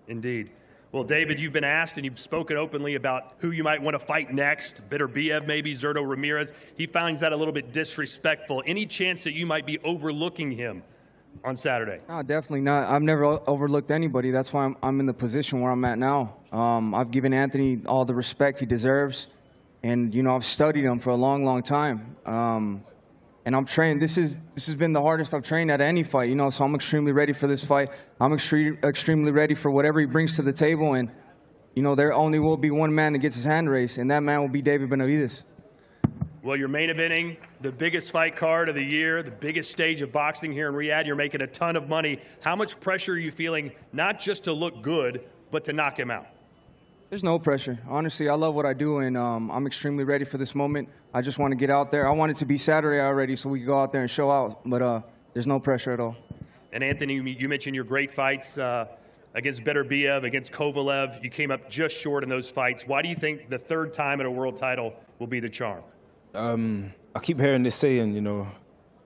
Indeed. Well, David, you've been asked and you've spoken openly about who you might want to fight next. Beterbiev, maybe Zurdo Ramirez. He finds that a little bit disrespectful. Any chance that you might be overlooking him on Saturday? No, definitely not. I've never overlooked anybody. That's why I'm in the position where I'm at now. I've given Anthony all the respect he deserves. And, you know, I've studied him for a long, long time. And I'm trained. This has been the hardest I've trained at any fight, you know, so I'm extremely ready for this fight. I'm extremely ready for whatever he brings to the table. And, you know, there only will be one man that gets his hand raised, and that man will be David Benavidez. Well, you're main eventing the biggest fight card of the year, the biggest stage of boxing here in Riyadh. You're making a ton of money. How much pressure are you feeling, not just to look good, but to knock him out? There's no pressure. Honestly, I love what I do, and I'm extremely ready for this moment. I just want to get out there. I want it to be Saturday already so we can go out there and show out, but there's no pressure at all. And Anthony, you mentioned your great fights against Beterbiev, against Kovalev. You came up just short in those fights. Why do you think the third time at a world title will be the charm? I keep hearing this saying, you know,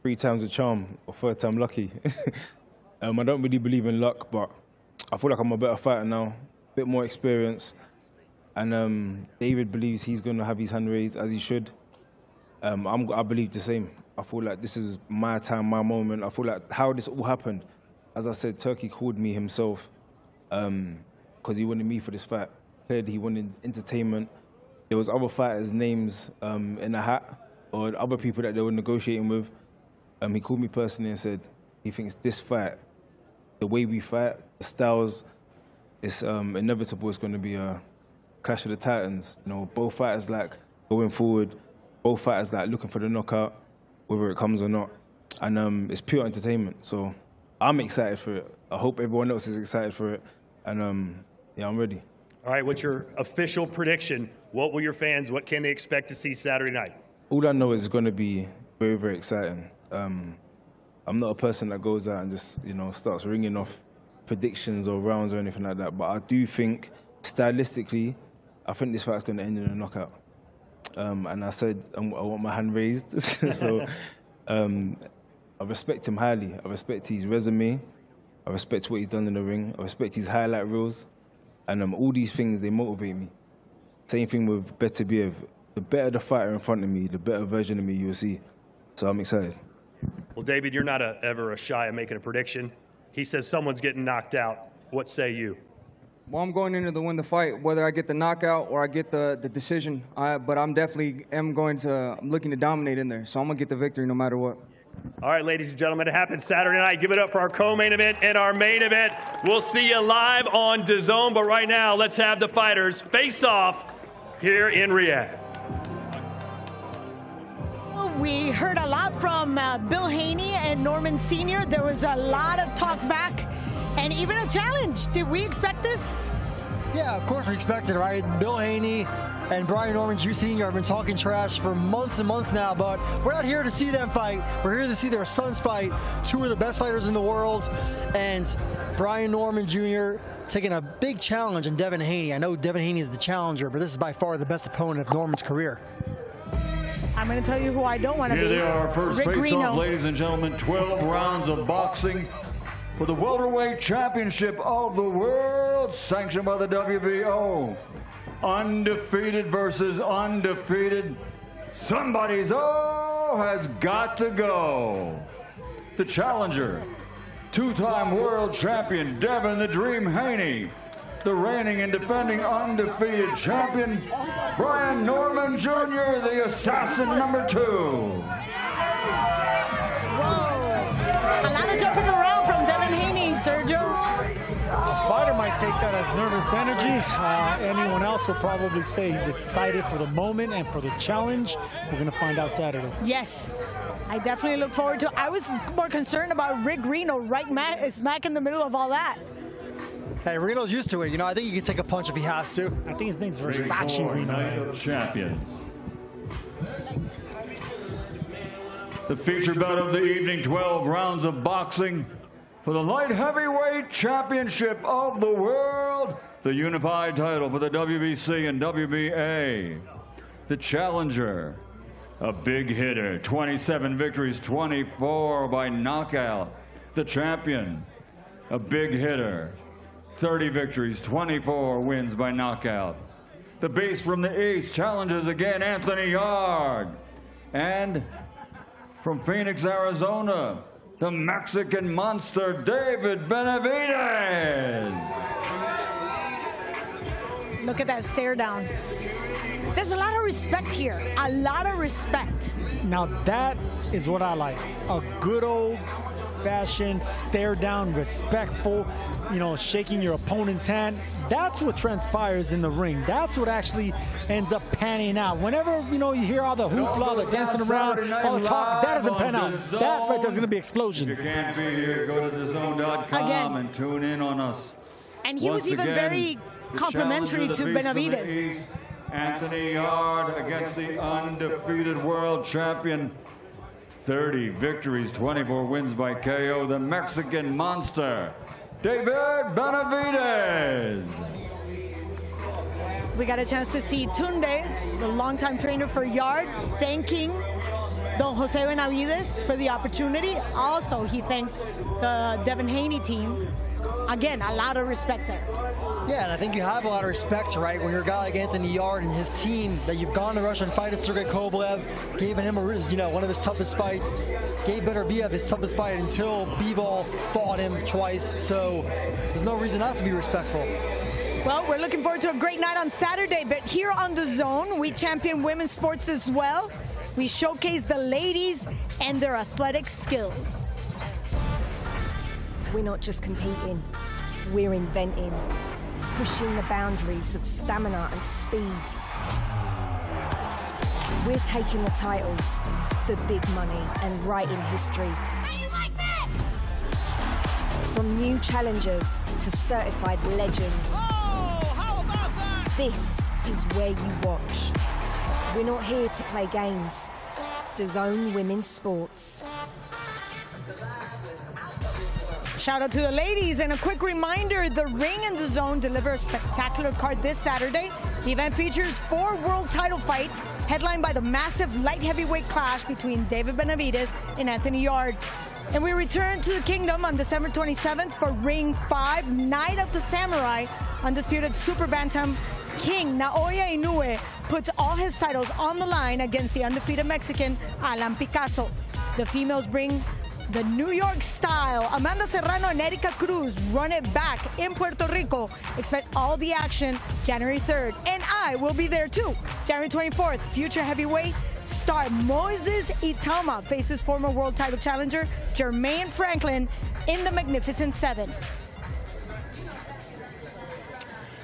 3 times a charm or 3rd time lucky. I don't really believe in luck, but I feel like I'm a better fighter now, a bit more experience. And David believes he's going to have his hand raised, as he should. I believe the same. I feel like this is my time, my moment. I feel like how this all happened. As I said, Turkey called me himself because he wanted me for this fight. He wanted entertainment. There was other fighters' names in a hat or other people that they were negotiating with. He called me personally and said he thinks this fight, the way we fight, the styles, it's inevitable it's going to be a clash of the titans. You know, both fighters like going forward, both fighters like looking for the knockout, whether it comes or not. And it's pure entertainment. So I'm excited for it. I hope everyone else is excited for it. And yeah, I'm ready. All right, what's your official prediction? What will your fans, what can they expect to see Saturday night? All I know is it's going to be very, very exciting. I'm not a person that goes out and just, you know, starts ringing off predictions or rounds or anything like that. But I do think, stylistically, I think this fight's going to end in a knockout. And I said I want my hand raised. So I respect him highly. I respect his resume. I respect what he's done in the ring. I respect his highlight reels. And all these things, they motivate me. Same thing with Beterbiev. The better the fighter in front of me, the better version of me you'll see. So I'm excited. Well, David, you're not ever shy of making a prediction. He says someone's getting knocked out. What say you? Well, I'm going in to win the fight, whether I get the knockout or I get the decision. But I'm definitely I'm looking to dominate in there. So I'm going to get the victory no matter what. All right, ladies and gentlemen, it happens Saturday night. Give it up for our co-main event and our main event. We'll see you live on DAZN. But right now, let's have the fighters face off here in Riyadh. We heard a lot from Bill Haney and Norman Sr. There was a lot of talk back and even a challenge. Did we expect this? Yeah, of course we expected it, right? Bill Haney and Brian Norman Sr. have been talking trash for months and months now, but we're not here to see them fight. We're here to see their sons fight, 2 of the best fighters in the world, and Brian Norman Jr. taking a big challenge in Devin Haney. I know Devin Haney is the challenger, but this is by far the best opponent of Norman's career. I'm going to tell you who I don't want to be. Here they are, first face-off, ladies and gentlemen, 12 rounds of boxing for the Welterweight Championship of the World, sanctioned by the WBO. Undefeated versus undefeated. Somebody's has got to go. The challenger, 2-time world champion Devin the Dream Haney. The reigning and defending undefeated champion, Brian Norman Jr., the assassin number 2. Whoa. A lot of jumping around from Devin Haney, Sergio. A fighter might take that as nervous energy. Anyone else will probably say he's excited for the moment and for the challenge. We're going to find out Saturday. Yes, I definitely look forward to it. I was more concerned about Rick Reno right smack in the middle of all that. Hey, Reno's used to it. You know, I think he can take a punch if he has to. I think his name's Versace Reno. Night of Champions. The feature bout of the evening, 12 rounds of boxing for the light heavyweight championship of the world. The unified title for the WBC and WBA. The challenger, a big hitter, 27 victories, 24 by knockout. The champion, a big hitter, 30 victories, 24 wins by knockout. The beast from the East challenges again Anthony Yarde. And from Phoenix, Arizona, the Mexican monster, David Benavidez. Look at that stare down. There's a lot of respect here, a lot of respect. Now that is what I like. A good old-fashioned stare down, respectful, you know, shaking your opponent's hand. That's what transpires in the ring. That's what actually ends up panning out. Whenever, you know, you hear all the hoopla, the dancing around, all the talk, that doesn't pan out. That right there's going to be explosion. If you can't be here, go to DAZN.com and tune in on us. And he was even very complimentary to Benavidez. Anthony Yarde against the undefeated world champion. 30 victories, 24 wins by KO. The Mexican monster, David Benavidez. We got a chance to see Tunde, the longtime trainer for Yarde, thanking Don Jose Benavidez for the opportunity. Also, he thanked the Devin Haney team. Again, a lot of respect there. Yeah, and I think you have a lot of respect, right? When you're a guy like Anthony Yarde and his team, that you've gone to Russian fight at Sergey Kovalev, gave him one of his toughest fights, gave Beterbiev his toughest fight until Bivol fought him twice. So there's no reason not to be respectful. Well, we're looking forward to a great night on Saturday, but here on DAZN, we champion women's sports as well. We showcase the ladies and their athletic skills. We're not just competing, we're inventing, pushing the boundaries of stamina and speed. We're taking the titles, the big money, and writing history. From new challengers to certified legends. How about that? This is where you watch. We're not here to play games. DAZN Women's Sports. Shout out to the ladies, and a quick reminder, the Ring and DAZN deliver a spectacular card this Saturday. The event features 4 world title fights, headlined by the massive light heavyweight clash between David Benavidez and Anthony Yarde. And we return to the Kingdom on December 27th for Ring 5, Night of the Samurai. Undisputed Super Bantam King Naoya Inoue puts all his titles on the line against the undefeated Mexican Alan Picasso. The females bring the New York style. Amanda Serrano and Erika Cruz run it back in Puerto Rico. Expect all the action January 3rd. And I will be there too. January 24th, future heavyweight star Moises Itama faces former world title challenger Jermaine Franklin in the Magnificent 7.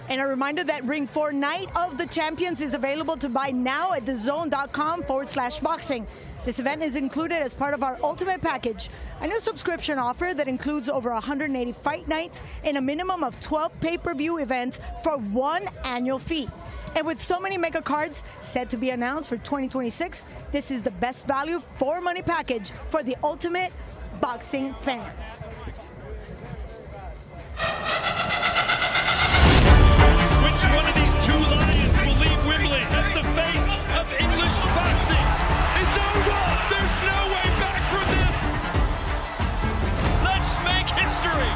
And a reminder that Ring 4 Night of the Champions is available to buy now at DAZN.com/boxing. This event is included as part of our Ultimate Package, a new subscription offer that includes over 180 fight nights and a minimum of 12 pay-per-view events for one annual fee. And with so many mega cards set to be announced for 2026, this is the best value for money package for the ultimate boxing fan. Which one of these two lions will leave Wembley as the face of English boxing? It's over! There's no way back from this! Let's make history!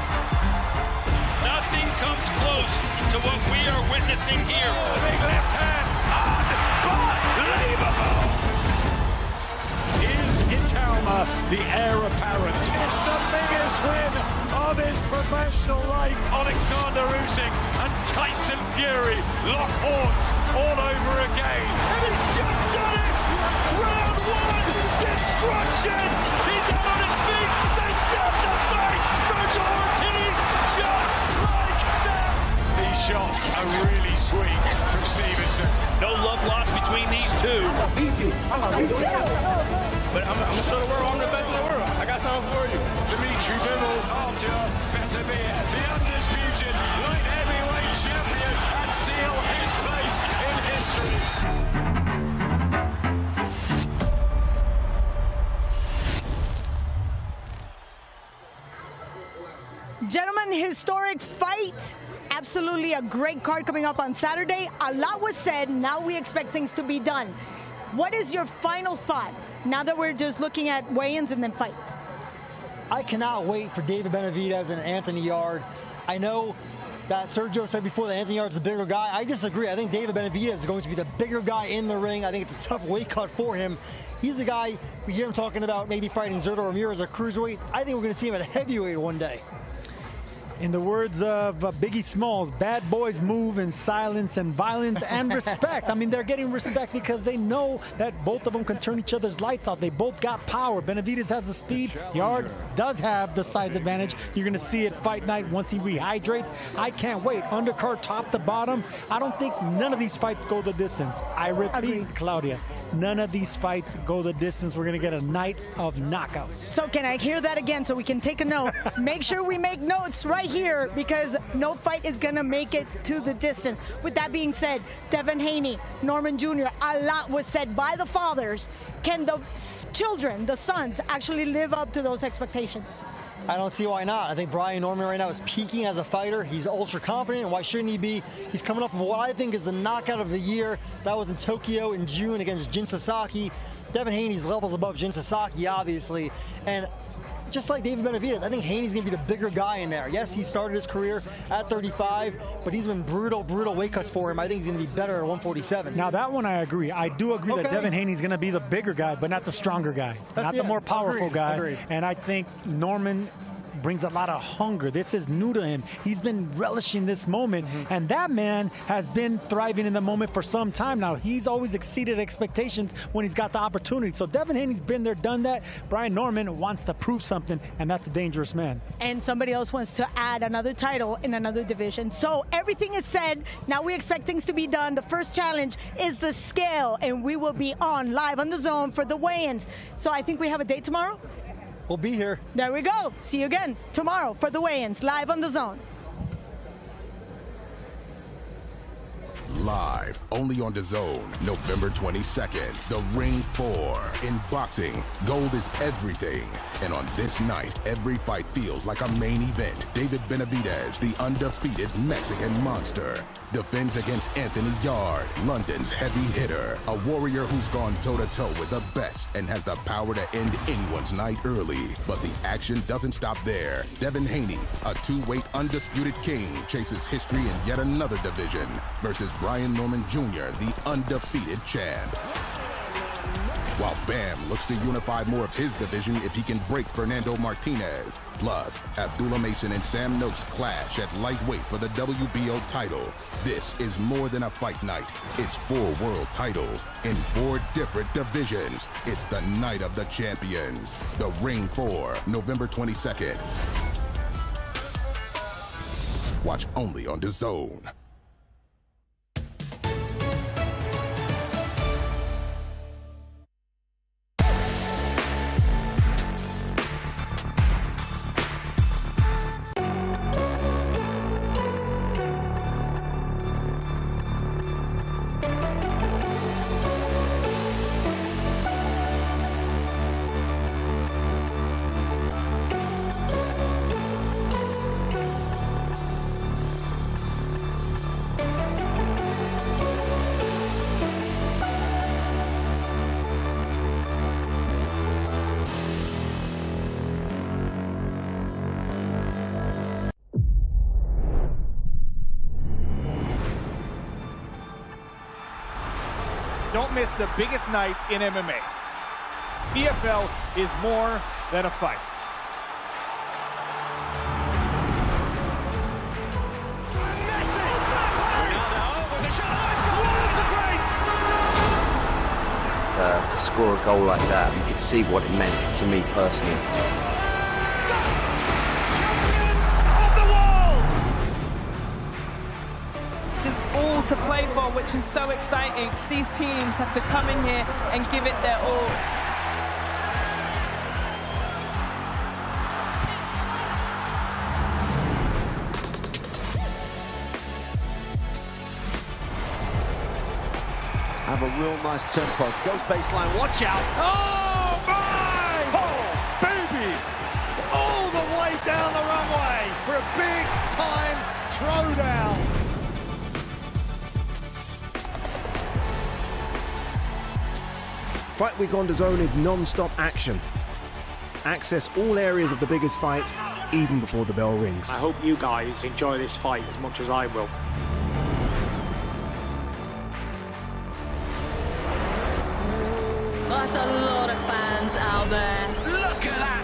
Nothing comes close to what we are witnessing here. The big left hand, unbelievable! Is Itama the heir apparent? It's the biggest win of his professional life. Alexander Usyk and Tyson Fury lock horns all over again. And he's just done it! Round 1, destruction! He's out on his feet! They stop the fight! Virgil Ortiz just like that! lost between these two. But I'm going to show the world I'm the best in the world. I got something for you. Dimitri Bivol, Artur Beterbiev, the undisputed light heavyweight champion, and seal his place in history. Gentlemen, historic fight. Absolutely a great card coming up on Saturday. A lot was said. Now we expect things to be done. What is your final thought now that we're just looking at weigh-ins and then fights? I cannot wait for David Benavidez and Anthony Yarde. I know that Sergio said before that Anthony Yarde's the bigger guy. I disagree. I think David Benavidez is going to be the bigger guy in the ring. I think it's a tough weight cut for him. He's a guy, we hear him talking about maybe fighting Zurdo Ramirez at cruiserweight. I think we're going to see him at heavyweight one day. In the words of Biggie Smalls, bad boys move in silence and violence and respect. I mean, they're getting respect because they know that both of them can turn each other's lights off. They both got power. Benavidez has the speed. Yarde does have the size advantage. You're going to see it fight night once he rehydrates. I can't wait. Undercard top to bottom. I don't think none of these fights go the distance. I repeat, Claudia, none of these fights go the distance. We're going to get a night of knockouts. So can I hear that again so we can take a note? Make sure we make notes right here because no fight is going to make it to the distance. With that being said, Devin Haney, Norman Jr., a lot was said by the fathers. Can the children, the sons, actually live up to those expectations? I don't see why not. I think Brian Norman right now is peaking as a fighter. He's ultra confident, and why shouldn't he be? He's coming off of what I think is the knockout of the year. That was in Tokyo in June against Jin Sasaki. Devin Haney's levels above Jin Sasaki, obviously. And just like David Benavidez, I think Haney's going to be the bigger guy in there. Yes, he started his career at 35, but he's been brutal weight cuts for him. I think he's going to be better at 147. Now, that one I agree. I do agree that Devin Haney's going to be the bigger guy, but not the stronger guy, not the more powerful guy. Agreed. And I think Norman brings a lot of hunger. This is new to him. He's been relishing this moment, and that man has been thriving in the moment for some time now. He's always exceeded expectations when he's got the opportunity. So Devin Haney's been there, done that. Brian Norman wants to prove something, and that's a dangerous man. And somebody else wants to add another title in another division. So everything is said. Now we expect things to be done. The first challenge is the scale, and we will be on live on DAZN for the weigh-ins. So I think we have a date tomorrow. We'll be here. There we go. See you again tomorrow for the weigh-ins, live on DAZN. Live, only on DAZN, November 22nd. The Ring 4. In boxing, gold is everything. And on this night, every fight feels like a main event. David Benavidez, the undefeated Mexican monster, defends against Anthony Yarde, London's heavy hitter. A warrior who's gone toe-to-toe with the best and has the power to end anyone's night early. But the action doesn't stop there. Devin Haney, a two-weight undisputed king, chases history in yet another division versus Brian Norman Jr., the undefeated champ. While Bam looks to unify more of his division if he can break Fernando Martinez. Plus, Abdullah Mason and Sam Noakes clash at lightweight for the WBO title. This is more than a fight night. It's 4 world titles in 4 different divisions. It's the night of the champions. The Ring 4, November 22nd. Watch only on DAZN. Don't miss the biggest nights in MMA. PFL is more than a fight. To score a goal like that, you could see what it meant to me personally. Just all to play for, which is so exciting. These teams have to come in here and give it their all. Have a real nice tempo. Goes baseline, watch out. Oh, my! Oh, baby! All the way down the runway for a big-time throwdown. Fight Week on DAZN is non-stop action. Access all areas of the biggest fights, even before the bell rings. I hope you guys enjoy this fight as much as I will. That's a lot of fans out there.